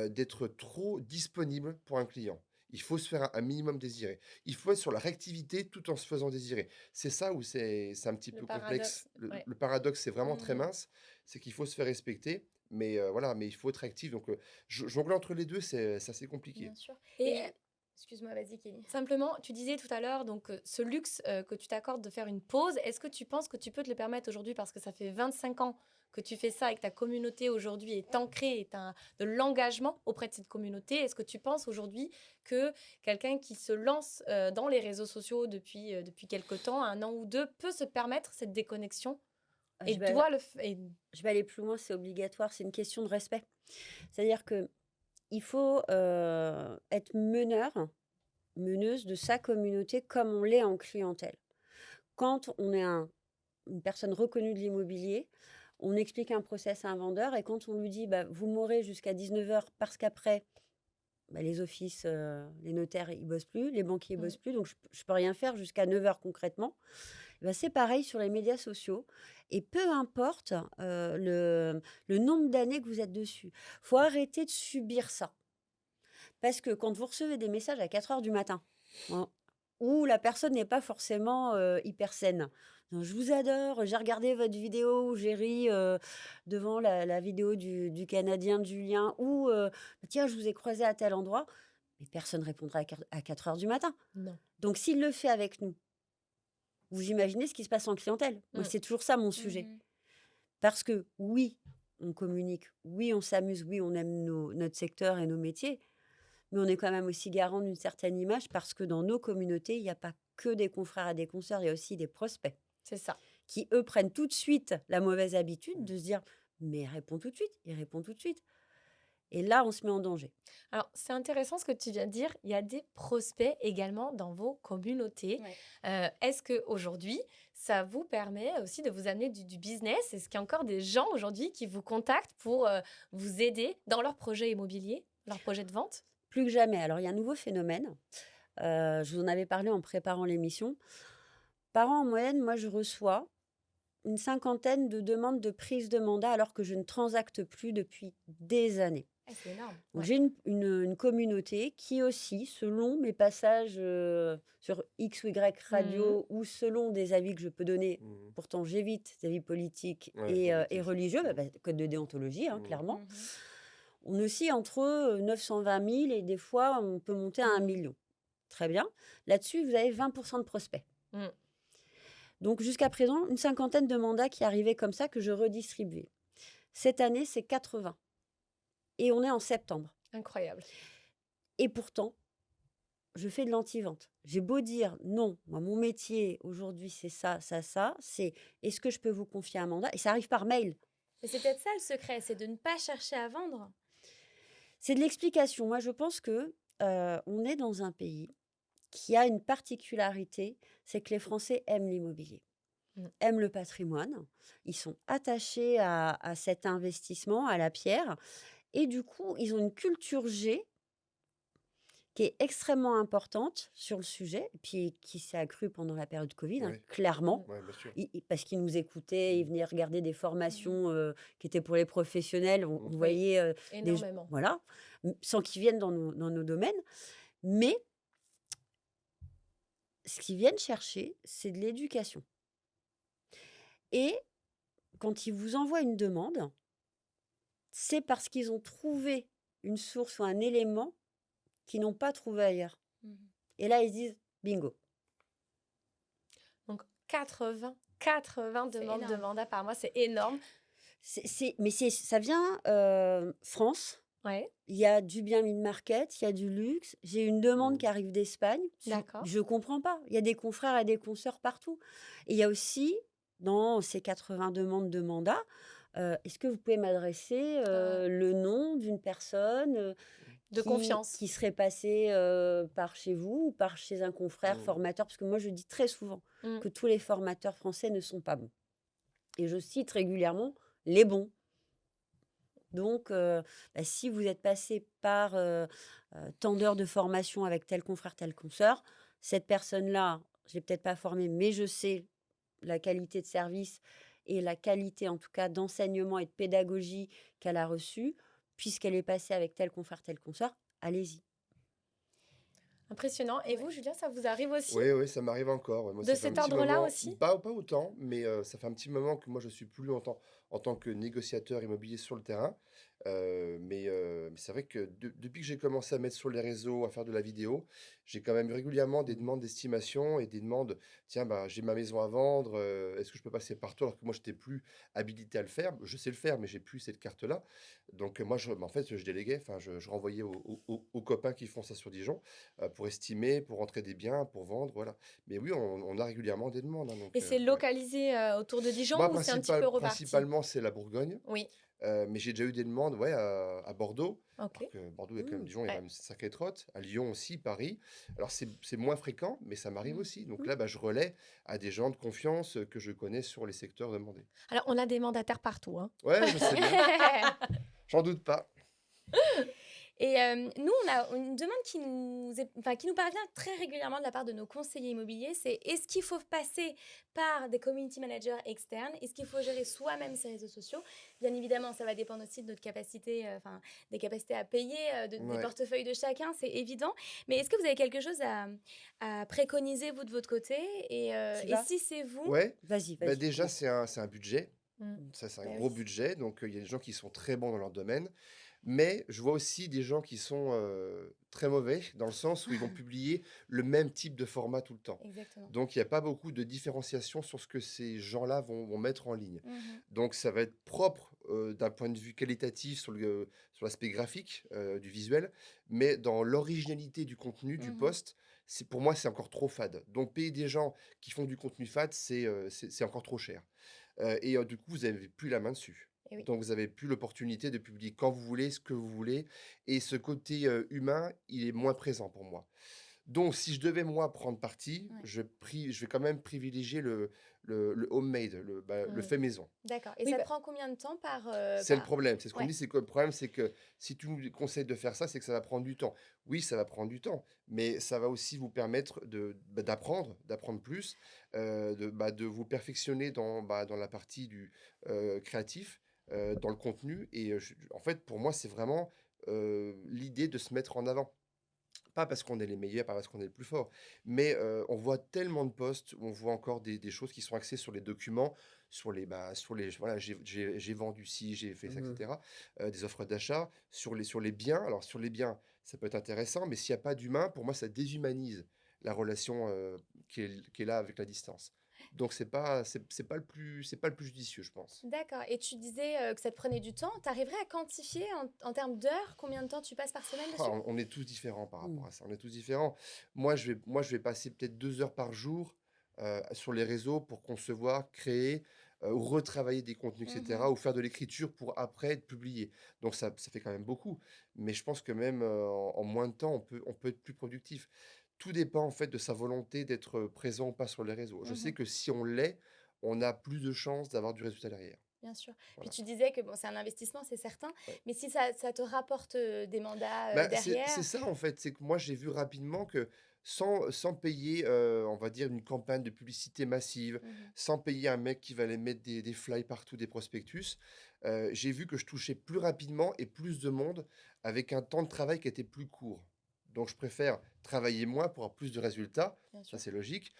d'être trop disponible pour un client. Il faut se faire un minimum désirer. Il faut être sur la réactivité tout en se faisant désirer. C'est ça où c'est un petit Le peu complexe. paradoxe. Ouais. Le paradoxe, c'est vraiment très Mhm. mince. C'est qu'il faut se faire respecter, mais voilà, mais il faut être actif. Donc, jongler entre les deux, c'est assez compliqué. Bien sûr. Et Et excuse-moi, vas-y, Kelly. simplement, tu disais tout à l'heure, donc ce luxe que tu t'accordes de faire une pause, est-ce que tu penses que tu peux te le permettre aujourd'hui parce que ça fait 25 ans que tu fais ça et que ta communauté aujourd'hui est ancrée et tu as de l'engagement auprès de cette communauté? Est-ce que tu penses aujourd'hui que quelqu'un qui se lance dans les réseaux sociaux depuis quelque temps, un an ou deux, peut se permettre cette déconnexion Ah, et doit le faire? je vais aller plus loin, c'est obligatoire, c'est une question de respect. C'est-à-dire que il faut être meneuse de sa communauté comme on l'est en clientèle. Quand on est une personne reconnue de l'immobilier, on explique un process à un vendeur et quand on lui dit bah, vous m'aurez jusqu'à 19h parce qu'après, bah, les offices, les notaires, ils bossent plus, les banquiers, ils bossent plus, donc je peux rien faire jusqu'à 9h concrètement. Eh ben, c'est pareil sur les médias sociaux. Et peu importe le nombre d'années que vous êtes dessus, faut arrêter de subir ça. Parce que quand vous recevez des messages à 4 heures du matin, hein, où la personne n'est pas forcément hyper saine, je vous adore, j'ai regardé votre vidéo, j'ai ri devant la vidéo du Canadien de Julien, ou tiens, je vous ai croisé à tel endroit, mais personne ne répondra à 4 heures du matin. Non. Donc s'il le fait avec nous, vous imaginez ce qui se passe en clientèle. Moi, Mm. c'est toujours ça mon sujet. Mhm. Parce que oui, on communique, oui, on s'amuse, oui, on aime notre secteur et nos métiers, mais on est quand même aussi garant d'une certaine image parce que dans nos communautés, il n'y a pas que des confrères et des consoeurs, il y a aussi des prospects C'est ça. qui, eux, prennent tout de suite la mauvaise habitude de se dire « mais il répond tout de suite, il répond tout de suite ». Et là, on se met en danger. Alors, c'est intéressant ce que tu viens de dire. Il y a des prospects également dans vos communautés. Ouais. Est-ce qu'aujourd'hui, ça vous permet aussi de vous amener du business? Est-ce qu'il y a encore des gens aujourd'hui qui vous contactent pour vous aider dans leur projet immobilier, leur projet de vente? Plus que jamais. Alors, il y a un nouveau phénomène. Je vous en avais parlé en préparant l'émission. Par an, en moyenne, moi, je reçois une cinquantaine de demandes de prise de mandat alors que je ne transacte plus depuis des années. Ah, c'est énorme. Donc, Ouais. j'ai une communauté qui aussi, selon mes passages sur X ou Y radio ou selon des avis que je peux donner, Mhm. pourtant j'évite des avis politiques Ouais, et objectif. religieux, code de déontologie, Mhm. clairement. Mhm. On oscille entre 920 000 et des fois, on peut monter à 1 Mhm. million. Très bien. Là-dessus, vous avez 20% de prospects. Mhm. Donc, jusqu'à présent, une cinquantaine de mandats qui arrivaient comme ça que je redistribuais. Cette année, c'est 80. Et on est en septembre. Incroyable. Et pourtant, je fais de l'anti-vente. J'ai beau dire non, moi, mon métier aujourd'hui, c'est ça, ça, ça. C'est est-ce que je peux vous confier un mandat? Et ça arrive par mail. Mais c'est peut-être ça le secret, c'est de ne pas chercher à vendre. C'est de l'explication. Moi, je pense que on est dans un pays qui a une particularité, c'est que les Français aiment l'immobilier, aiment le patrimoine. Ils sont attachés à cet investissement, à la pierre. Et du coup, ils ont une culture G qui est extrêmement importante sur le sujet, puis qui s'est accrue pendant la période Covid, Ouais. clairement. Ouais, bien sûr. Parce qu'ils nous écoutaient, ils Mhm. venaient regarder des formations qui étaient pour les professionnels. On Mhm. voyait des... Énormément. Voilà, sans qu'ils viennent dans nos domaines. Mais ce qu'ils viennent chercher, c'est de l'éducation. Et quand ils vous envoient une demande, c'est parce qu'ils ont trouvé une source ou un élément qu'ils n'ont pas trouvé ailleurs. Mhm. Et là, ils se disent bingo. Donc 80 C'est demandes de énorme. mandat par mois, c'est énorme. Mais ça vient France. Ouais, Il y a du bien mid-market, il y a du luxe. J'ai une demande Mhm. qui arrive d'Espagne. d'accord. Je ne comprends pas. Il y a des confrères et des consoeurs partout. Et il y a aussi, dans ces 80 demandes de mandat, est-ce que vous pouvez m'adresser le nom d'une personne De confiance. qui serait passée par chez vous ou par chez un confrère Mhm. formateur? Parce que moi, je dis très souvent Mm. que tous les formateurs français ne sont pas bons. Et je cite régulièrement les bons. Donc, si vous êtes passé par tant d'heures de formation avec tel confrère, tel consoeur, cette personne-là, je ne l'ai peut-être pas formée, mais je sais la qualité de service et la qualité, en tout cas, d'enseignement et de pédagogie qu'elle a reçue, puisqu'elle est passée avec tel confrère, tel consoeur, allez-y. Impressionnant. Et vous, Julien, ça vous arrive aussi Oui, oui, ça m'arrive encore. Ouais. Moi, de ça fait un cet petit ordre-là moment, aussi? pas autant, mais ça fait un petit moment que moi, je suis plus en tant que négociateur immobilier sur le terrain. Mais c'est vrai que depuis que j'ai commencé à mettre sur les réseaux, à faire de la vidéo, j'ai quand même régulièrement des demandes d'estimation et des demandes, tiens, bah, j'ai ma maison à vendre, est-ce que je peux passer par toi? Alors que moi, je n'étais plus habilité à le faire. Je sais le faire, mais j'ai plus cette carte-là. Donc, moi, en fait, je déléguais, enfin, je renvoyais aux copains qui font ça sur Dijon pour estimer, pour rentrer des biens, pour vendre, voilà. Mais oui, on a régulièrement des demandes, hein, donc Et c'est ouais. localisé autour de Dijon Moi, ou c'est un petit peu reparti? principalement, c'est la Bourgogne, Oui, mais j'ai déjà eu des demandes, ouais, à Bordeaux. ok. Alors que Bordeaux, il y a quand même Dijon, il y a Ouais. quand même sacrée trotte. À Lyon aussi, Paris. Alors, c'est moins fréquent, mais ça m'arrive aussi. Donc là, bah, je relais à des gens de confiance que je connais sur les secteurs demandés. Alors, on a des mandataires partout, hein. Ouais, je sais bien. J'en doute pas. Et nous, on a une demande qui nous parvient très régulièrement de la part de nos conseillers immobiliers, c'est est-ce qu'il faut passer par des community managers externes? Est-ce qu'il faut gérer soi-même ses réseaux sociaux? Bien évidemment, ça va dépendre aussi de notre capacité, des capacités à payer, des Ouais. portefeuilles de chacun, c'est évident. Mais est-ce que vous avez quelque chose à préconiser, vous, de votre côté? Et Tu vas si c'est vous... Ouais, Vas-y, bah vas-y. déjà, c'est un budget. Mm. Ça, c'est un Bah gros oui. budget. Donc, il y a des gens qui sont très bons dans leur domaine. Mais je vois aussi des gens qui sont très mauvais, dans le sens où ils vont publier le même type de format tout le temps. Exactement. Donc, il n'y a pas beaucoup de différenciation sur ce que ces gens-là vont mettre en ligne. Mhm. Donc, ça va être propre d'un point de vue qualitatif sur l'aspect graphique du visuel, mais dans l'originalité du contenu, du Mhm. post, pour moi, c'est encore trop fade. Donc, payer des gens qui font du contenu fade, c'est encore trop cher. Et du coup, vous n'avez plus la main dessus. Eh oui. Donc, vous n'avez plus l'opportunité de publier quand vous voulez, ce que vous voulez. Et ce côté humain, il est moins présent pour moi. Donc, si je devais, moi, prendre parti, Ouais. je vais quand même privilégier le homemade, le Mm. fait maison. D'accord. Et Oui, ça te bah, prend combien de temps C'est le problème. C'est ce qu'on Ouais. dit, c'est que le problème, c'est que si tu nous conseilles de faire ça, c'est que ça va prendre du temps. Oui, ça va prendre du temps, mais ça va aussi vous permettre d'apprendre plus, de vous perfectionner dans la partie du créatif, dans le contenu. Et en fait, pour moi, c'est vraiment l'idée de se mettre en avant. Pas parce qu'on est les meilleurs, pas parce qu'on est le plus fort, mais on voit tellement de posts où on voit encore des choses qui sont axées sur les documents, voilà, j'ai vendu ci, j'ai fait ça, et mmh. cetera, des offres d'achat, sur les biens. Alors sur les biens, ça peut être intéressant, mais s'il y a pas d'humain, pour moi, ça déshumanise la relation, qui est là avec la distance. Donc c'est pas le plus judicieux, je pense. D'accord. Et tu disais que ça te prenait du temps. Tu arriverais à quantifier en termes d'heures combien de temps tu passes par semaine Ah, dessus? on est tous différents par Mmh. rapport à ça. On est tous différents. Moi, je vais passer peut-être 2 heures par jour, sur les réseaux pour concevoir, créer, ou retravailler des contenus, et Mhm. cetera, ou faire de l'écriture pour après être publié. Donc ça fait quand même beaucoup. Mais je pense que même, en moins de temps, on peut être plus productif. Tout dépend, en fait, de sa volonté d'être présent ou pas sur les réseaux. Je sais Mhm. que si on l'est, on a plus de chances d'avoir du résultat derrière. Bien sûr. Puis Voilà. tu disais que bon, c'est un investissement, c'est certain. Ouais. Mais si ça te rapporte des mandats Bah, c'est derrière. ça en fait, c'est que moi j'ai vu rapidement que sans payer, on va dire une campagne de publicité massive, Mhm. sans payer un mec qui va aller mettre des flyers partout, des prospectus, j'ai vu que je touchais plus rapidement et plus de monde avec un temps de travail qui était plus court. Donc je préfère travailler moins pour avoir plus de résultats, Bien ça sûr. c'est logique,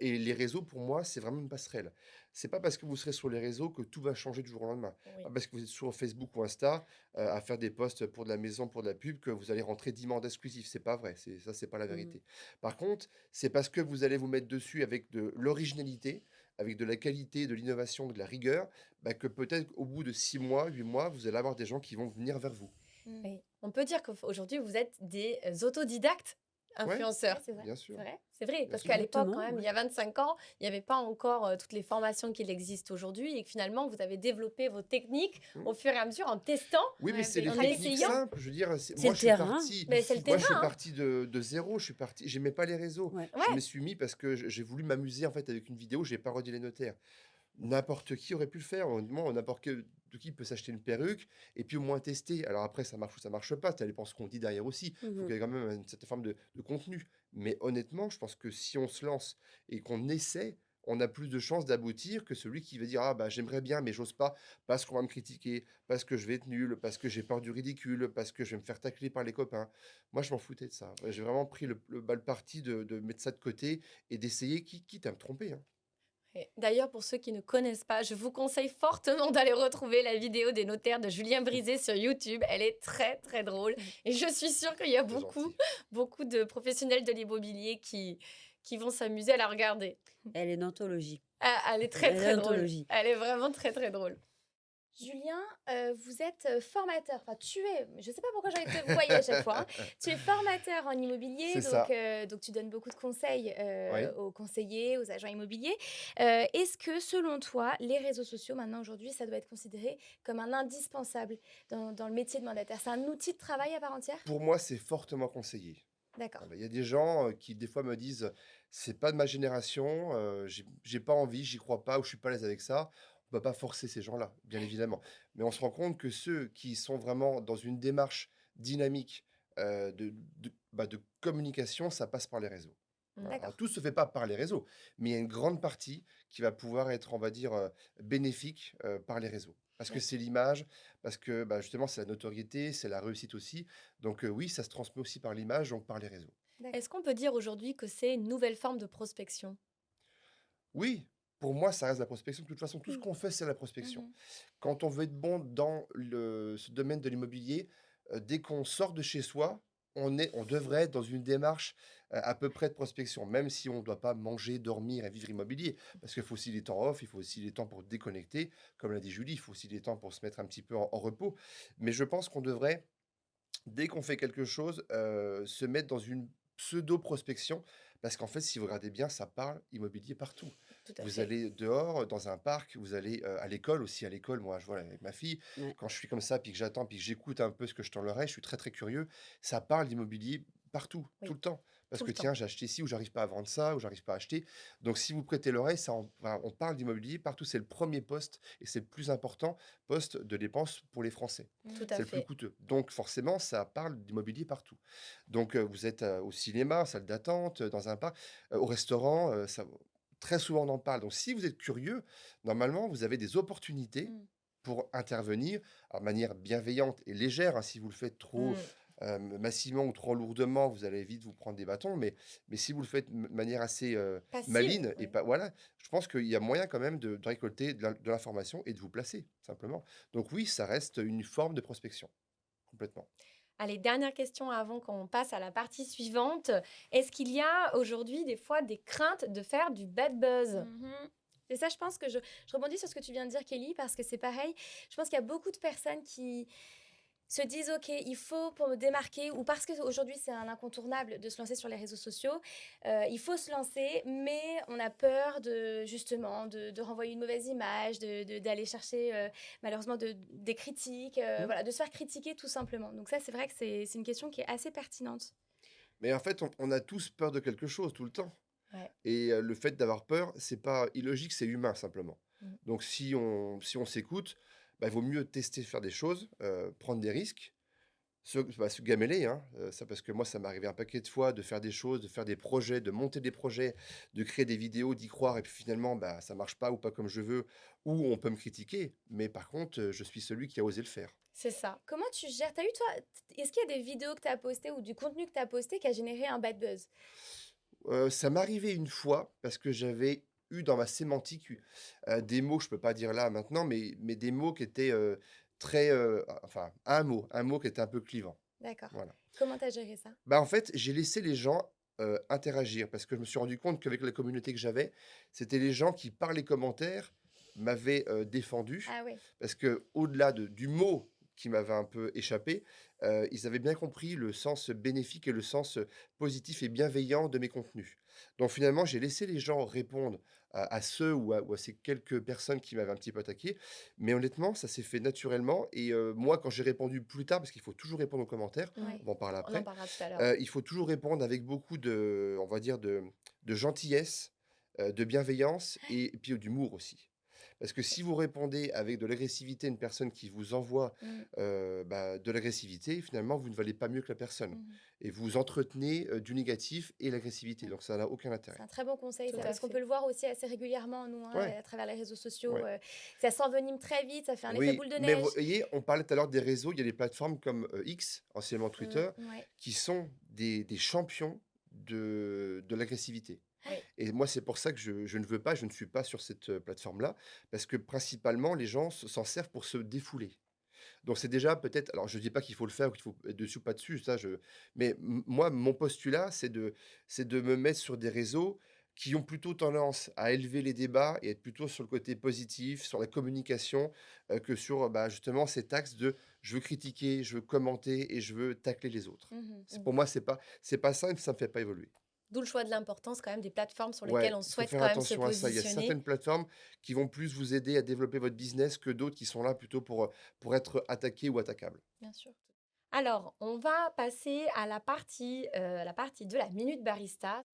et les réseaux pour moi, c'est vraiment une passerelle. C'est pas parce que vous serez sur les réseaux que tout va changer du jour au lendemain. Oui. Pas parce que vous êtes sur Facebook ou Insta, à faire des posts pour de la maison, pour de la pub, que vous allez rentrer 10 mandats exclusifs. C'est pas vrai, c'est pas la Mmh. vérité. Par contre, c'est parce que vous allez vous mettre dessus avec de l'originalité, avec de la qualité, de l'innovation, de la rigueur, bah, que peut-être au bout de 6 mois, 8 mois, vous allez avoir des gens qui vont venir vers vous. Mhm. Oui. On peut dire qu'aujourd'hui, vous êtes des autodidactes Ouais, Ouais, influenceurs. c'est vrai. bien C'est sûr, vrai. C'est vrai, bien parce sûr. qu'à l'époque, quand Exactement, même, il ouais. y a 25 ans, il n'y avait pas encore toutes les formations qu'il existe aujourd'hui et que finalement, vous avez développé vos techniques Mm. au fur et à mesure en testant, Oui, mais Ouais, vous c'est avez les en travaillé techniques dessus. essayant. simples. Je veux dire, C'est le terrain. Mais c'est le moi, je terrain, suis hein. parti de zéro. Je suis parti, j'aimais pas les réseaux. Ouais. Je me Ouais, suis mis parce que j'ai voulu m'amuser en fait avec une vidéo. J'ai parodié les notaires. N'importe qui aurait pu le faire. Honnêtement, qui peut s'acheter une perruque et puis au moins tester. Alors après, ça marche ou ça marche pas. Ça dépend ce qu'on dit derrière aussi. Il faut Mmh. qu'il y ait quand même une certaine forme de contenu. Mais honnêtement, je pense que si on se lance et qu'on essaie, on a plus de chances d'aboutir que celui qui va dire ah bah j'aimerais bien mais j'ose pas parce qu'on va me critiquer, parce que je vais être nul, parce que j'ai peur du ridicule, parce que je vais me faire tacler par les copains. Moi je m'en foutais de ça. J'ai vraiment pris le parti de mettre ça de côté et d'essayer quitte à me tromper, hein. et d'ailleurs, pour ceux qui ne connaissent pas, je vous conseille fortement d'aller retrouver la vidéo des notaires de Julien Brisé sur YouTube. Elle est très, très drôle. Et je suis sûre qu'il y a C'est beaucoup, gentil. beaucoup de professionnels de l'immobilier qui vont s'amuser à la regarder. Elle est d'anthologie. Ah, elle est très, Elle est très drôle. d'anthologie. Elle est vraiment très, très drôle. Julien, vous êtes formateur. Enfin, tu es. Je ne sais pas pourquoi j'ai envie de te voyer à chaque fois, hein. Tu es formateur en immobilier, C'est ça. donc tu donnes beaucoup de conseils Oui. aux conseillers, aux agents immobiliers. Est-ce que, selon toi, les réseaux sociaux, maintenant, aujourd'hui, ça doit être considéré comme un indispensable dans le métier de mandataire? C'est un outil de travail à part entière? Pour moi, c'est fortement conseillé. D'accord. Voilà, il y a des gens qui, des fois, me disent, c'est pas de ma génération, j'ai pas envie, j'y crois pas, ou je suis pas à l'aise avec ça. On peut pas forcer ces gens-là, bien évidemment. Mais on se rend compte que ceux qui sont vraiment dans une démarche dynamique de communication, ça passe par les réseaux. Voilà. Alors, D'accord. tout se fait pas par les réseaux, mais il y a une grande partie qui va pouvoir être, on va dire, bénéfique par les réseaux. Parce que Ouais. c'est l'image, parce que bah, justement, c'est la notoriété, c'est la réussite aussi. Donc oui, ça se transmet aussi par l'image, donc par les réseaux. D'accord. Est-ce qu'on peut dire aujourd'hui que c'est une nouvelle forme de prospection? Oui, pour moi, ça reste la prospection. De toute façon, tout ce Mm. qu'on fait, c'est la prospection. Mhm. Quand on veut être bon dans ce domaine de l'immobilier, dès qu'on sort de chez soi, on devrait être dans une démarche à peu près de prospection, même si on ne doit pas manger, dormir et vivre immobilier. Parce qu'il faut aussi les temps off, il faut aussi les temps pour déconnecter. Comme l'a dit Julie, il faut aussi des temps pour se mettre un petit peu en repos. Mais je pense qu'on devrait, dès qu'on fait quelque chose, se mettre dans une pseudo-prospection, parce qu'en fait, si vous regardez bien, ça parle immobilier partout. Tout à Vous fait. allez dehors, dans un parc, vous allez à l'école aussi. À l'école, moi, je vois avec ma fille, Ouais. quand je suis comme ça, puis que j'attends, puis que j'écoute un peu ce que je tends l'oreille, je suis très très curieux. Ça parle d'immobilier partout, Oui, tout le temps. Parce tout que le temps. tiens, j'ai acheté ci, ou j'arrive pas à vendre ça, ou j'arrive pas à acheter. Donc, si vous prêtez l'oreille, on parle d'immobilier partout. C'est le premier poste et c'est le plus important poste de dépense pour les Français. Tout C'est à le plus fait. coûteux. Donc, forcément, ça parle d'immobilier partout. Donc, vous êtes au cinéma, salle d'attente, dans un parc, au restaurant, très souvent on en parle. Donc, si vous êtes curieux, normalement, vous avez des opportunités Mm. pour intervenir de manière bienveillante et légère, hein. Si vous le faites trop Mm. massivement ou trop lourdement, vous allez vite vous prendre des bâtons. Mais si vous le faites de manière assez Passive, maligne, et oui. pas, voilà, je pense qu'il y a moyen quand même de récolter de l'information et de vous placer, simplement. Donc oui, ça reste une forme de prospection, complètement. Allez, dernière question avant qu'on passe à la partie suivante. Est-ce qu'il y a aujourd'hui des fois des craintes de faire du bad buzz? Mhm. Et ça, je pense que je rebondis sur ce que tu viens de dire, Kelly, parce que c'est pareil. Je pense qu'il y a beaucoup de personnes qui se disent, OK, il faut pour me démarquer, ou parce qu'aujourd'hui c'est un incontournable de se lancer sur les réseaux sociaux, il faut se lancer, mais on a peur de justement de renvoyer une mauvaise image, d'aller chercher malheureusement des critiques, Mm. voilà, de se faire critiquer tout simplement. Donc ça, c'est vrai que c'est une question qui est assez pertinente. Mais en fait, on a tous peur de quelque chose tout le temps. Ouais. Et le fait d'avoir peur, c'est pas illogique, c'est humain simplement. Mm. Donc si on s'écoute, bah, il vaut mieux tester, faire des choses, prendre des risques, se gameler, hein, ça, parce que moi, ça m'est arrivé un paquet de fois de faire des choses, de faire des projets, de monter des projets, de créer des vidéos, d'y croire, et puis finalement, bah, ça marche pas ou pas comme je veux, ou on peut me critiquer. Mais par contre, je suis celui qui a osé le faire. C'est ça. Comment tu gères? T'as eu toi, est-ce qu'il y a des vidéos que tu as postées ou du contenu que tu as posté qui a généré un bad buzz? Ça m'arrivait une fois parce que j'avais eu dans ma sémantique, des mots, je peux pas dire là maintenant, mais des mots qui étaient, très, enfin un mot qui était un peu clivant. D'accord. Voilà. Comment tu as géré ça? Bah, en fait, j'ai laissé les gens, interagir parce que je me suis rendu compte qu'avec la communauté que j'avais, c'était les gens qui, par les commentaires, m'avaient, défendu. Ah oui. Parce qu'au-delà du mot qui m'avait un peu échappé, ils avaient bien compris le sens bénéfique et le sens, positif et bienveillant de mes contenus. Donc finalement, j'ai laissé les gens répondre à ceux ou à ces quelques personnes qui m'avaient un petit peu attaqué. Mais honnêtement, ça s'est fait naturellement et moi, quand j'ai répondu plus tard, parce qu'il faut toujours répondre aux commentaires, Mm. on va en parler On en après, parlera tout à l'heure. il faut toujours répondre avec beaucoup de, on va dire, de gentillesse, de bienveillance et puis d'humour aussi. Parce que si vous répondez avec de l'agressivité à une personne qui vous envoie Mm. bah, de l'agressivité, finalement, vous ne valez pas mieux que la personne. Mhm. Et vous entretenez du négatif et l'agressivité. Ouais. Donc ça n'a aucun C'est intérêt. un très bon conseil, Tout ça, à parce qu'on fait. peut le voir aussi assez régulièrement, nous, hein, Ouais, à travers les réseaux sociaux. ouais. Ça s'envenime très vite, ça fait un effet Oui, boule de mais vous neige. voyez, on parlait tout à l'heure des réseaux, il y a des plateformes comme X, anciennement Twitter, Ouais. qui sont des champions de l'agressivité. Oui. Et moi, c'est pour ça que je ne veux pas, je ne suis pas sur cette plateforme-là, parce que principalement, les gens s'en servent pour se défouler. Donc c'est déjà peut-être, alors je ne dis pas qu'il faut le faire ou qu'il faut être dessus ou pas dessus, mais moi, mon postulat, c'est de me mettre sur des réseaux qui ont plutôt tendance à élever les débats et être plutôt sur le côté positif, sur la communication, que sur bah, justement cet axe de je veux critiquer, je veux commenter et je veux tacler les autres. Mhm. Pour moi, c'est pas ça et ça ne me fait pas évoluer. D'où le choix de l'importance quand même des plateformes sur Ouais, lesquelles on il faut souhaite faire quand même se attention à ça. Il y a positionner. certaines plateformes qui vont plus vous aider à développer votre business que d'autres qui sont là plutôt pour être attaqués ou attaquables. Bien sûr. Alors, on va passer à la partie de la Minute Barista.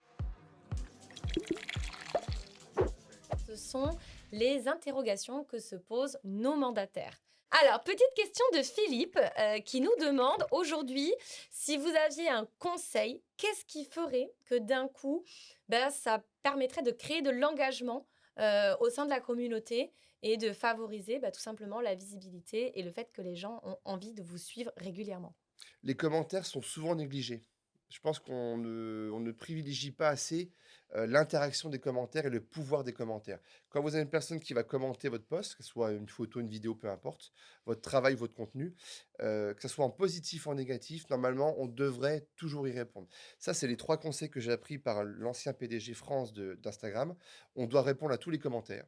Ce sont les interrogations que se posent nos mandataires. Alors, petite question de Philippe qui nous demande aujourd'hui si vous aviez un conseil, qu'est-ce qui ferait que d'un coup, ça permettrait de créer de l'engagement au sein de la communauté et de favoriser tout simplement la visibilité et le fait que les gens ont envie de vous suivre régulièrement. Les commentaires sont souvent négligés. Je pense on ne privilégie pas assez l'interaction des commentaires et le pouvoir des commentaires. Quand vous avez une personne qui va commenter votre post, que ce soit une photo, une vidéo, peu importe, votre travail, votre contenu, que ce soit en positif ou en négatif, normalement, on devrait toujours y répondre. Ça, c'est les 3 conseils que j'ai appris par l'ancien PDG France d'Instagram. On doit répondre à tous les commentaires.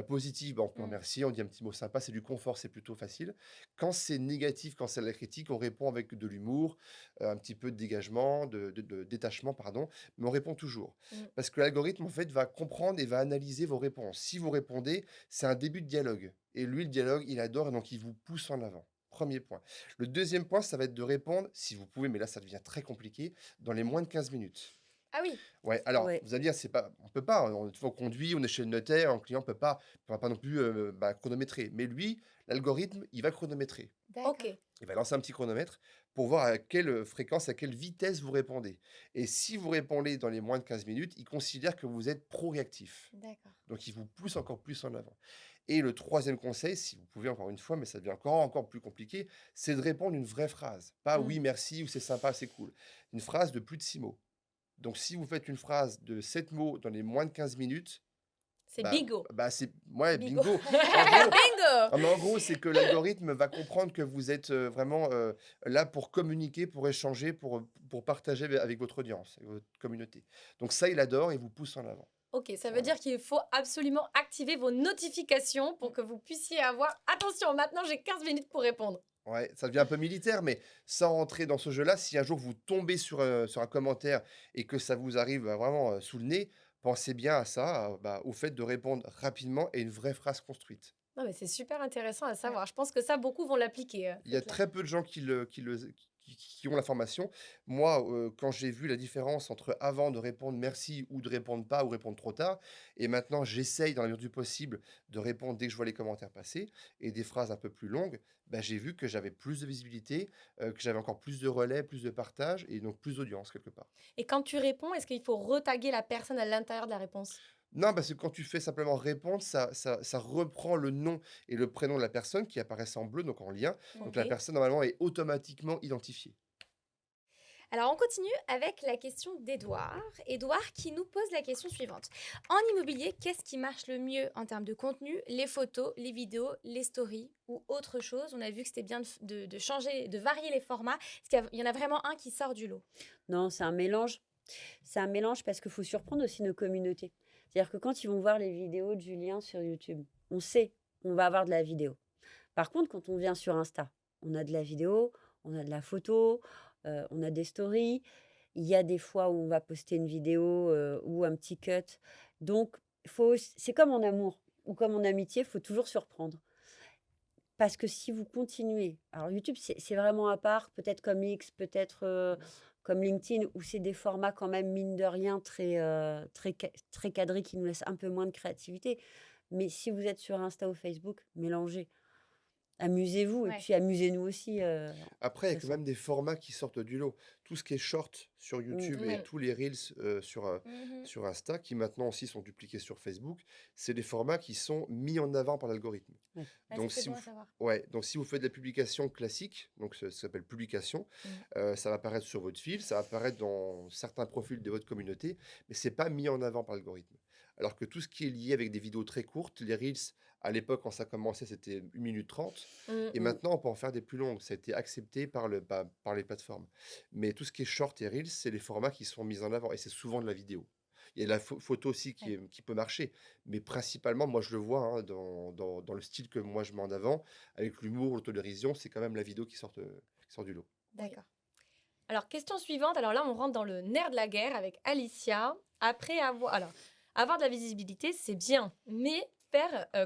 Positif, bah, on peut Mm. remercier, on dit un petit mot sympa, c'est du confort, c'est plutôt facile. Quand c'est négatif, quand c'est de la critique, on répond avec de l'humour, un petit peu de dégagement, de détachement, pardon, mais on répond toujours. Mm. Parce que l'algorithme, en fait, va comprendre et va analyser vos réponses. Si vous répondez, c'est un début de dialogue. Et lui, le dialogue, il adore et donc il vous pousse en avant. premier point. Le deuxième point, ça va être de répondre, si vous pouvez, mais là, ça devient très compliqué, dans les moins de 15 minutes. Ah oui, Ouais, alors, Ouais. vous allez dire, c'est pas, on peut pas, une fois qu'on conduit, on est chez le notaire, un client peut pas non plus chronométrer. Mais lui, l'algorithme, il va chronométrer. D'accord. ok. Il va lancer un petit chronomètre pour voir à quelle fréquence, à quelle vitesse vous répondez. Et si vous répondez dans les moins de 15 minutes, il considère que vous êtes pro-réactif. D'accord. Donc, il vous pousse encore plus en avant. Et le troisième conseil, si vous pouvez encore une fois, mais ça devient encore plus compliqué, c'est de répondre une vraie phrase. Pas Mm. oui, merci ou c'est sympa, c'est cool. Une phrase de plus de 6 mots. Donc, si vous faites une phrase de 7 mots dans les moins de 15 minutes, C'est bah, bigo. c'est ouais, Bigo. bingo. En gros, Bingo! mais en gros, c'est que l'algorithme va comprendre que vous êtes vraiment là pour communiquer, pour échanger, pour partager avec votre audience, avec votre communauté. Donc ça, il adore et vous pousse en avant. Ok, ça veut Voilà. dire qu'il faut absolument activer vos notifications pour que vous puissiez avoir... Attention, maintenant j'ai 15 minutes pour répondre. Ouais, ça devient un peu militaire, mais sans rentrer dans ce jeu-là, si un jour vous tombez sur un commentaire et que ça vous arrive vraiment sous le nez, pensez bien à ça, au fait de répondre rapidement et une vraie phrase construite. Non, mais c'est super intéressant à savoir. Je pense que ça, beaucoup vont l'appliquer. Il y a très peu de gens qui ont l'information. Moi, quand j'ai vu la différence entre avant de répondre merci ou de répondre pas ou répondre trop tard, et maintenant j'essaye dans la mesure du possible de répondre dès que je vois les commentaires passer et des phrases un peu plus longues, bah, j'ai vu que j'avais plus de visibilité, que j'avais encore plus de relais, plus de partage et donc plus d'audience quelque part. Et quand tu réponds, est-ce qu'il faut retaguer la personne à l'intérieur de la réponse? Non, parce que quand tu fais simplement répondre, ça reprend le nom et le prénom de la personne qui apparaissent en bleu, donc en lien. Donc la Ok. personne normalement est automatiquement identifiée. Alors, on continue avec la question d'Edouard. Edouard qui nous pose la question suivante. En immobilier, qu'est-ce qui marche le mieux en termes de contenu? Les photos, les vidéos, les stories ou autre chose? On a vu que c'était bien de changer, de varier les formats. Est-ce qu'il y en a vraiment un qui sort du lot? Non, c'est un mélange. C'est un mélange parce qu'il faut surprendre aussi nos communautés. C'est-à-dire que quand ils vont voir les vidéos de Julien sur YouTube, on sait on va avoir de la vidéo. Par contre, quand on vient sur Insta, on a de la vidéo, on a de la photo, on a des stories. Il y a des fois où on va poster une vidéo ou un petit cut. Donc, c'est comme en amour ou comme en amitié, il faut toujours surprendre. Parce que si vous continuez, alors YouTube, c'est vraiment à part, peut-être comme X, peut-être comme LinkedIn, où c'est des formats quand même, mine de rien, très cadrés, qui nous laissent un peu moins de créativité. Mais si vous êtes sur Insta ou Facebook, mélangez. Amusez-vous et Ouais. puis amusez-nous aussi. Après, il y a de quand ça. même des formats qui sortent du lot. Tout ce qui est short sur YouTube et Ouais. tous les reels sur Insta, qui maintenant aussi sont dupliqués sur Facebook, c'est des formats qui sont mis en avant par l'algorithme. Ouais. Donc, c'est si bon vous, à savoir. ouais, donc si vous faites de la publication classique, donc ça s'appelle publication, ça va apparaître sur votre fil, ça va apparaître dans certains profils de votre communauté, mais c'est pas mis en avant par l'algorithme. Alors que tout ce qui est lié avec des vidéos très courtes, les reels, à l'époque, quand ça commençait, c'était 1 minute 30. Et Mm. maintenant, on peut en faire des plus longues. Ça a été accepté par les plateformes. Mais tout ce qui est short et reels, c'est les formats qui sont mis en avant. Et c'est souvent de la vidéo. Il y a la photo aussi qui peut marcher. Mais principalement, moi, je le vois dans le style que moi, je mets en avant, avec l'humour, l'autodérision, c'est quand même la vidéo qui sort du lot. D'accord. Alors, question suivante. Alors là, on rentre dans le nerf de la guerre avec Alicia. Avoir de la visibilité, c'est bien. Mais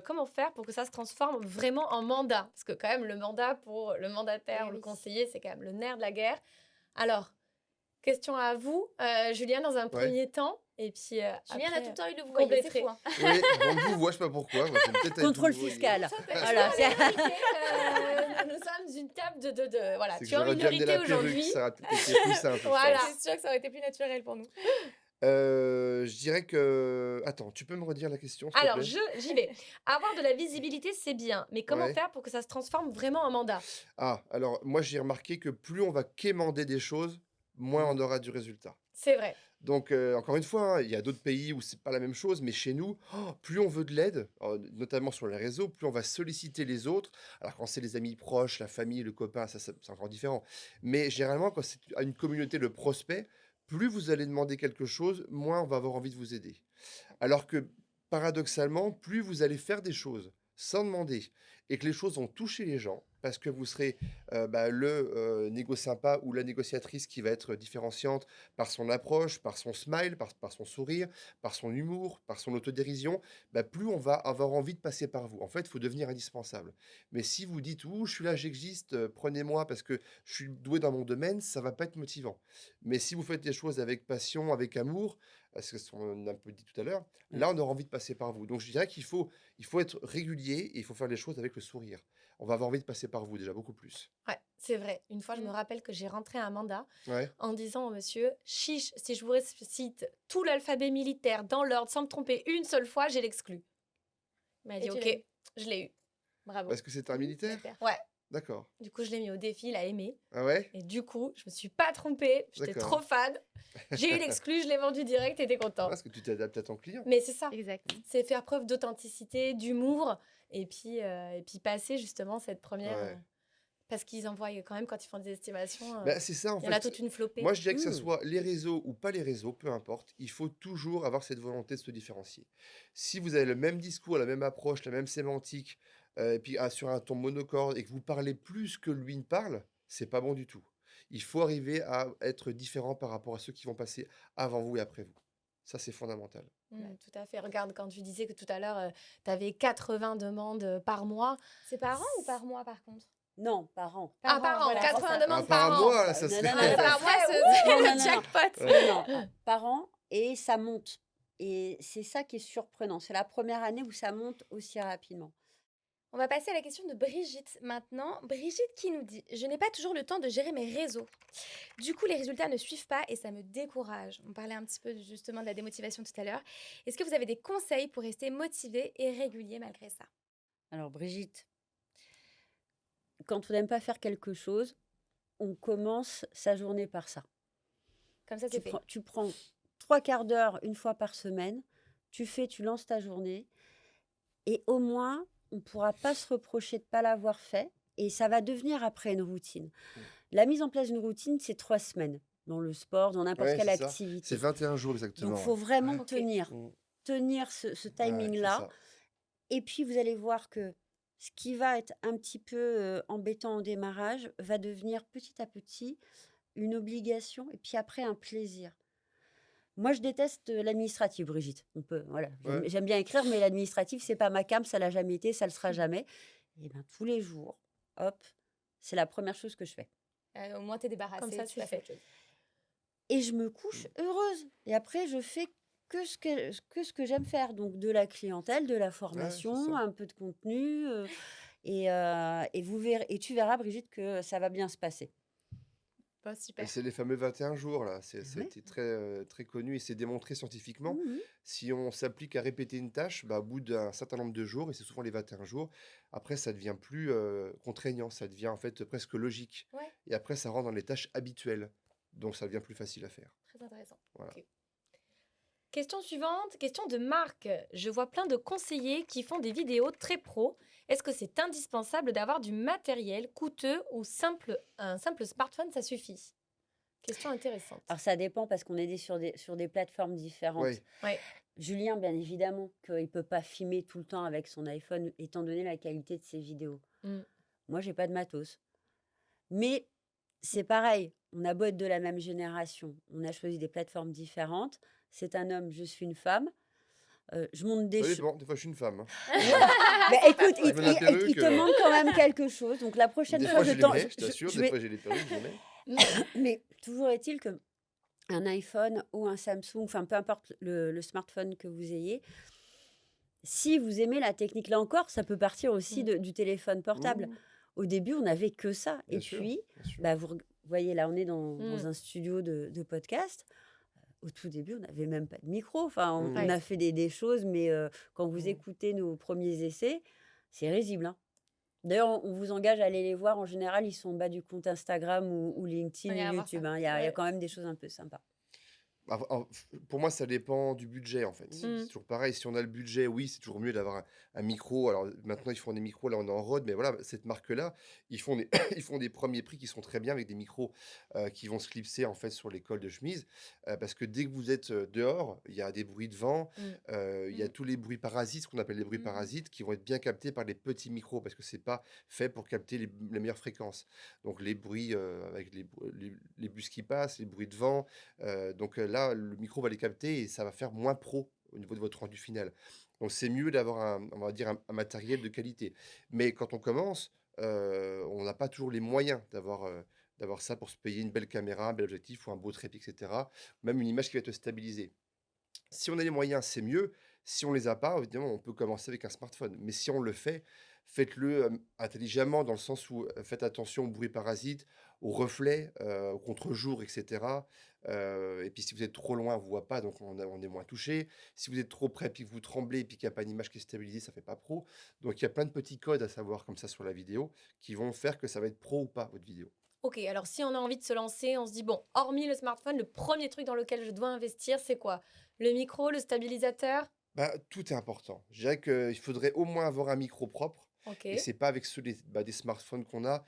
comment faire pour que ça se transforme vraiment en mandat? Parce que quand même, le mandat pour le mandataire Eh ou le oui. conseiller, c'est quand même le nerf de la guerre. Alors, question à vous, Julien, dans un premier temps. Et puis, Julien a après, tout le temps eu de vous voyez, c'est compléter. fou. Hein. Oui, bon, je vous vois, je sais pas pourquoi. Moi, j'aime peut-être être Contrôle vous voyez. fiscal. Voilà, Voilà, c'est- nous sommes une table de voilà, C'est que tu es en j'aurais dû amener minorité la perruque, aujourd'hui. ça aurait peut-être été plus simple. je Voilà. pense. C'est sûr que ça aurait été plus naturel pour nous. Je dirais que... Attends, tu peux me redire la question, s'il te Alors, plaît j'y vais. Avoir de la visibilité, c'est bien, mais comment Ouais. faire pour que ça se transforme vraiment en mandat? Ah, alors moi j'ai remarqué que plus on va quémander des choses, moins on aura du résultat. C'est vrai. Donc encore une fois, hein, il y a d'autres pays où c'est pas la même chose, mais chez nous, plus on veut de l'aide, notamment sur les réseaux, plus on va solliciter les autres. Alors quand c'est les amis proches, la famille, le copain, ça, c'est encore différent. Mais généralement, quand c'est à une communauté de prospects, plus vous allez demander quelque chose, moins on va avoir envie de vous aider. Alors que paradoxalement, plus vous allez faire des choses sans demander, et que les choses vont toucher les gens parce que vous serez le négo sympa ou la négociatrice qui va être différenciante par son approche, par son smile, par son sourire, par son humour, par son autodérision, plus on va avoir envie de passer par vous. En fait, il faut devenir indispensable. Mais si vous dites: «Ouh, je suis là, j'existe, prenez-moi parce que je suis doué dans mon domaine», ça va pas être motivant. Mais si vous faites les choses avec passion, avec amour, c'est ce qu'on a un peu dit tout à l'heure, Ouais. là, on aura envie de passer par vous. Donc je dirais qu'il faut être régulier et il faut faire les choses avec le sourire. On va avoir envie de passer par vous déjà beaucoup plus. Ouais, c'est vrai. Une fois, je me Mm. rappelle que j'ai rentré un mandat Ouais, en disant au monsieur, chiche, si je vous récite tout l'alphabet militaire dans l'ordre sans me tromper une seule fois, j'ai l'exclu. Il m'a Et dit, tu ok, l'as eu. je l'ai eu. Bravo. parce que c'est un militaire? Super. Ouais. D'accord. Du coup, je l'ai mis au défi, il a aimé. Ah ouais? Et du coup, je me suis pas trompée. J'étais D'accord. trop fan. J'ai eu l'exclu, je l'ai vendu direct et t'es content. Parce que tu t'adaptes à ton client. Mais c'est ça. Exact. C'est faire preuve d'authenticité, d'humour. Et puis passer justement cette première. Ouais. Parce qu'ils envoient quand même, quand ils font des estimations, C'est ça en il y en a fait. toute une flopée. Moi, je dirais que ce Mmh. soit les réseaux ou pas les réseaux, peu importe, il faut toujours avoir cette volonté de se différencier. Si vous avez le même discours, la même approche, la même sémantique, et puis sur un ton monocorde et que vous parlez plus que lui ne parle, c'est pas bon du tout. Il faut arriver à être différent par rapport à ceux qui vont passer avant vous et après vous. Ça, c'est fondamental. Tout à fait. Regarde, quand tu disais que tout à l'heure, tu avais 80 demandes par mois. C'est par an ou par mois, par contre? Non, par an. Par an, voilà, 80 c'est ça. demandes Par par an. mois, là, ça Non, serait. non, non, Par mois, Ouais, c'est Non, non, le non. jackpot. Non, par an, et ça monte. Et c'est ça qui est surprenant. C'est la première année où ça monte aussi rapidement. On va passer à la question de Brigitte maintenant. Brigitte qui nous dit: je n'ai pas toujours le temps de gérer mes réseaux. Du coup, les résultats ne suivent pas et ça me décourage. On parlait un petit peu justement de la démotivation tout à l'heure. Est-ce que vous avez des conseils pour rester motivé et régulier malgré ça? Alors, Brigitte, quand on n'aime pas faire quelque chose, on commence sa journée par ça. Comme ça, c'est fait. Tu prends 3/4 d'heure une fois par semaine, tu lances ta journée, et au moins, on ne pourra pas se reprocher de ne pas l'avoir fait, et ça va devenir après une routine. La mise en place d'une routine, c'est 3 semaines, dans le sport, dans n'importe Ouais, quelle c'est ça. activité. C'est 21 jours Donc, exactement. il faut vraiment Ok. tenir ce C'est timing-là. ça. Et puis, vous allez voir que ce qui va être un petit peu embêtant au démarrage va devenir petit à petit une obligation, et puis après un plaisir. Moi, je déteste l'administratif, Brigitte. Voilà. Ouais. J'aime bien écrire, mais l'administratif, c'est pas ma came, ça l'a jamais été, ça le sera jamais. Et ben tous les jours, hop, c'est la première chose que je fais. Au moins, t'es débarrassé. Comme ça, tu c'est passes à fait. autre chose. Et je me couche heureuse. Et après, je fais que ce que j'aime faire. Donc, de la clientèle, de la formation, ça. un peu de contenu. Et vous verrez, et tu verras, Brigitte, que ça va bien se passer. Bah, Et super. c'est les fameux 21 jours, là. Ça a Ouais. été très, très connu et c'est démontré scientifiquement. Mhm. Si on s'applique à répéter une tâche, au bout d'un certain nombre de jours, et c'est souvent les 21 jours, après, ça devient plus contraignant, ça devient en fait presque logique. Ouais, Et après, ça rentre dans les tâches habituelles. Donc, ça devient plus facile à faire. très intéressant. Voilà. Ok. Question suivante, question de Marc. Je vois plein de conseillers qui font des vidéos très pro. Est-ce que c'est indispensable d'avoir du matériel coûteux ou un simple smartphone, ça suffit? Question intéressante. Alors, ça dépend parce qu'on est sur des plateformes différentes. Oui, Ouais. Julien, bien évidemment, qu'il ne peut pas filmer tout le temps avec son iPhone, étant donné la qualité de ses vidéos. Mm. Moi, j'ai pas de matos. Mais c'est pareil, on a beau être de la même génération, on a choisi des plateformes différentes. C'est un homme, je suis une femme. Je monte des ça choses. dépend. Des fois, je suis une femme. Écoute, Avec la perruque, il te manque quand même quelque chose. Donc la prochaine Des fois, fois, je j'ai les t'en- mets, je t'assure. je Des vais- fois, j'ai les perruques, je les mets. Mais toujours est-il que un iPhone ou un Samsung, enfin peu importe le smartphone que vous ayez, si vous aimez la technique, là encore, ça peut partir aussi du téléphone portable. Mmh, Au début, on n'avait que ça. bien Et sûr, puis, bien sûr. vous voyez, là, on est dans Mm. un studio de podcast. Au tout début, on n'avait même pas de micro. Enfin, on Mhm. a fait des choses, mais quand vous Mm. écoutez nos premiers essais, c'est risible, hein. D'ailleurs, on vous engage à aller les voir. En général, ils sont en bas du compte Instagram ou LinkedIn On ira ou voir YouTube, ça. hein. Il y a Ouais. quand même des choses un peu sympas. Pour moi, ça dépend du budget, en fait. Mmh. C'est toujours pareil. Si on a le budget, oui, c'est toujours mieux d'avoir un micro. Alors maintenant, ils font des micros, là, on est en Rode, mais voilà, cette marque-là, ils font des, ils font des premiers prix qui sont très bien avec des micros qui vont se clipser, en fait, sur les cols de chemise. Parce que dès que vous êtes dehors, il y a des bruits de vent, Mm. il y a Mm. tous les bruits parasites, ce qu'on appelle les bruits Mhm. parasites, qui vont être bien captés par les petits micros, parce que c'est pas fait pour capter les meilleures fréquences. Donc les bruits avec les bus qui passent, les bruits de vent, donc là, le micro va les capter et ça va faire moins pro au niveau de votre rendu final. Donc c'est mieux d'avoir on va dire un matériel de qualité. Mais quand on commence, on n'a pas toujours les moyens d'avoir ça pour se payer une belle caméra, un bel objectif ou un beau trépied, et cetera. Même une image qui va être stabilisée. Si on a les moyens, c'est mieux. Si on les a pas, évidemment, on peut commencer avec un smartphone. Mais si on le fait, faites-le intelligemment dans le sens où faites attention aux bruits parasites, aux reflets, au contre-jour, etc. Et puis si vous êtes trop loin, on ne voit pas, donc on est moins touché. Si vous êtes trop près, puis que vous tremblez, puis qu'il n'y a pas une image qui est stabilisée, ça ne fait pas pro. Donc il y a plein de petits codes à savoir comme ça sur la vidéo qui vont faire que ça va être pro ou pas, votre vidéo. Ok, alors si on a envie de se lancer, on se dit, bon, hormis le smartphone, le premier truc dans lequel je dois investir, c'est quoi? Le micro, le stabilisateur? Bah, tout est important. Je dirais qu'il faudrait au moins avoir un micro propre. Ok. Et c'est pas avec ceux des smartphones qu'on a,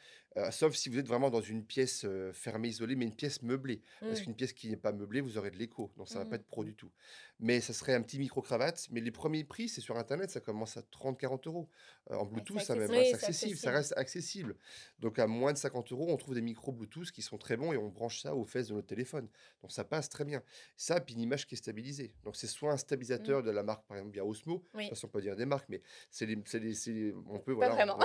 sauf si vous êtes vraiment dans une pièce fermée, isolée, mais une pièce meublée. Parce Mm. qu'une pièce qui n'est pas meublée, vous aurez de l'écho, donc ça va pas Mhm. être pro du tout. Mais ça serait un petit micro-cravate, mais les premiers prix, c'est sur Internet, ça commence à 30-40 euros. En Ouais, Bluetooth, c'est ça même, accessible. c'est Oui, c'est accessible, ça accessible. reste accessible. Donc à moins de 50 euros, on trouve des micros Bluetooth qui sont très bons et on branche ça aux fesses de notre téléphone. Donc ça passe très bien. Ça, puis une image qui est stabilisée. Donc c'est soit un stabilisateur de la marque, par exemple, il y a Osmo, je sais Oui. pas si on peut dire des marques, mais on peut, Pas voilà, vraiment.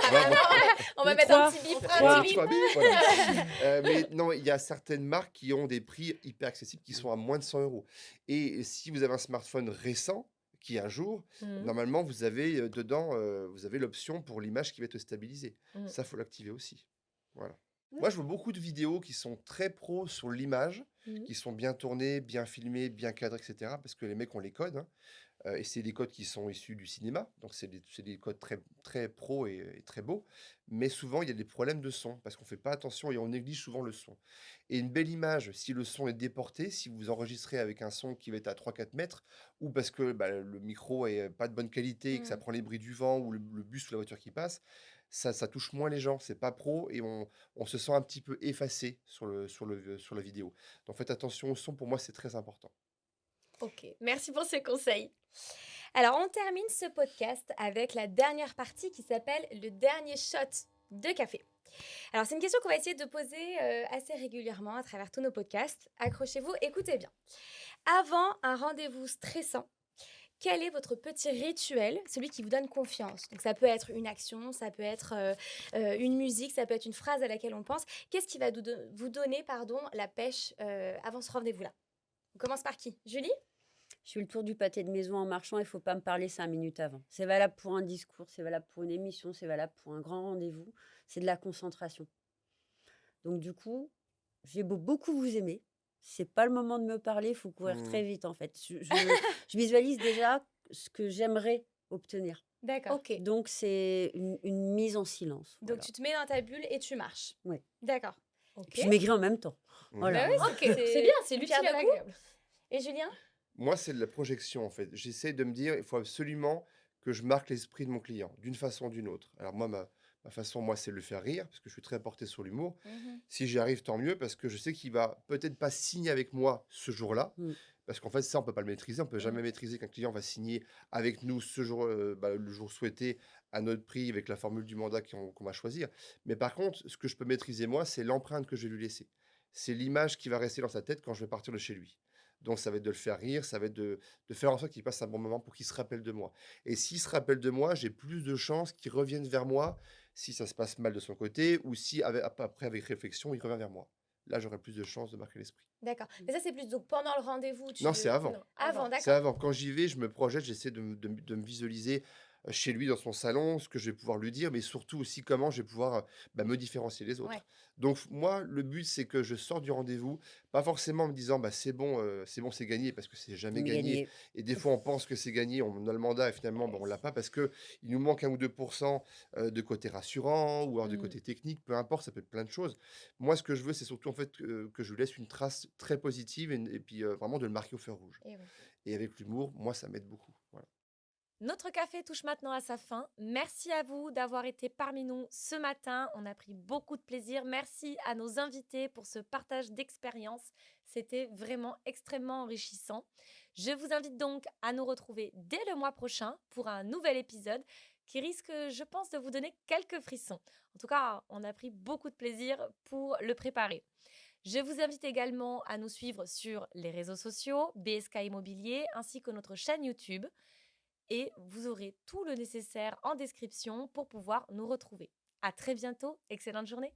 On va Une mettre un fois. petit bip. On fera Trois. un petit bip. voilà. Mais non, il y a certaines marques qui ont des prix hyper accessibles qui sont à moins de 100 euros. Et si vous avez un smartphone récent, qui est à jour, Mhm. normalement, vous avez dedans, vous avez l'option pour l'image qui va être stabilisée. Mhm. Ça, faut l'activer aussi. Voilà. Ouais. Moi, je vois beaucoup de vidéos qui sont très pro sur l'image, Mhm. qui sont bien tournées, bien filmées, bien cadrées, etc. Parce que les mecs ont les codes, hein. Et c'est des codes qui sont issus du cinéma, donc c'est des codes très, très pro et très beaux. Mais souvent, il y a des problèmes de son, parce qu'on ne fait pas attention et on néglige souvent le son. Et une belle image, si le son est déporté, si vous enregistrez avec un son qui va être à 3-4 mètres, ou parce que bah, le micro est pas de bonne qualité et que ça Mm. prend les bruits du vent ou le bus ou la voiture qui passe, ça touche moins les gens, c'est pas pro et on se sent un petit peu effacé sur la vidéo. Donc faites attention au son, pour moi c'est très important. Ok, merci pour ces conseils. Alors, on termine ce podcast avec la dernière partie qui s'appelle le dernier shot de café. Alors, c'est une question qu'on va essayer de poser assez régulièrement à travers tous nos podcasts. Accrochez-vous, écoutez bien. Avant un rendez-vous stressant, quel est votre petit rituel, celui qui vous donne confiance? Donc, ça peut être une action, ça peut être une musique, ça peut être une phrase à laquelle on pense. Qu'est-ce qui va vous donner la pêche avant ce rendez-vous-là? On commence par qui? Julie? Je fais le tour du pâté de maison en marchant, il ne faut pas me parler 5 minutes avant. C'est valable pour un discours, c'est valable pour une émission, c'est valable pour un grand rendez-vous. C'est de la concentration. Donc du coup, j'ai beau beaucoup vous aimer, c'est pas le moment de me parler, il faut courir Hmm. très vite en fait. Je visualise déjà ce que j'aimerais obtenir. D'accord. Ok. Donc c'est une mise en silence. Donc, Voilà. tu te mets dans ta bulle et tu marches. Ouais. D'accord. Ok. Je maigris en même temps. Mhm. Voilà. Bah oui, Ok, c'est bien, c'est une l'utile pierre à deux coups. l'agréable. Et Julien? Moi, c'est de la projection, en fait. J'essaie de me dire, il faut absolument que je marque l'esprit de mon client, d'une façon ou d'une autre. Alors moi, ma façon, moi, c'est de le faire rire, parce que je suis très porté sur l'humour. Si j'y arrive, tant mieux, parce que je sais qu'il va peut-être pas signer avec moi ce jour-là, Mm. parce qu'en fait, ça, on peut pas le maîtriser. On peut jamais maîtriser qu'un client va signer avec nous ce jour, le jour souhaité, à notre prix, avec la formule du mandat qu'on va choisir. Mais par contre, ce que je peux maîtriser, moi, c'est l'empreinte que je vais lui laisser. C'est l'image qui va rester dans sa tête quand je vais partir de chez lui. Donc, ça va être de le faire rire, ça va être de faire en sorte qu'il passe un bon moment pour qu'il se rappelle de moi. Et s'il se rappelle de moi, j'ai plus de chances qu'il revienne vers moi si ça se passe mal de son côté ou si, après, avec réflexion, il revient vers moi. Là, j'aurai plus de chances de marquer l'esprit. D'accord. Mais ça, c'est plus donc pendant le rendez-vous. Non, c'est avant. Non, Avant, avant. d'accord. C'est avant. Quand j'y vais, je me projette, j'essaie de me visualiser chez lui dans son salon, ce que je vais pouvoir lui dire, mais surtout aussi comment je vais pouvoir, me différencier des Ouais. autres. Donc moi, le but, c'est que je sors du rendez-vous, pas forcément en me disant: «Bah, c'est bon, c'est gagné», parce que c'est jamais Mais gagné gagné. et des fois, on pense que c'est gagné, on a le mandat et finalement, Eh on oui. l'a pas parce qu'il nous manque 1 ou 2 de côté rassurant ou alors de Mmh. côté technique, peu importe, ça peut être plein de choses. Moi, ce que je veux, c'est surtout, en fait, que je lui laisse une trace très positive et puis, vraiment de le marquer au fer rouge Eh oui. et avec l'humour, moi, ça m'aide beaucoup. Voilà. Notre café touche maintenant à sa fin. Merci à vous d'avoir été parmi nous ce matin. On a pris beaucoup de plaisir. Merci à nos invités pour ce partage d'expériences. C'était vraiment extrêmement enrichissant. Je vous invite donc à nous retrouver dès le mois prochain pour un nouvel épisode qui risque, je pense, de vous donner quelques frissons. En tout cas, on a pris beaucoup de plaisir pour le préparer. Je vous invite également à nous suivre sur les réseaux sociaux, BSK Immobilier, ainsi que notre chaîne YouTube et vous aurez tout le nécessaire en description pour pouvoir nous retrouver. À très bientôt, excellente journée.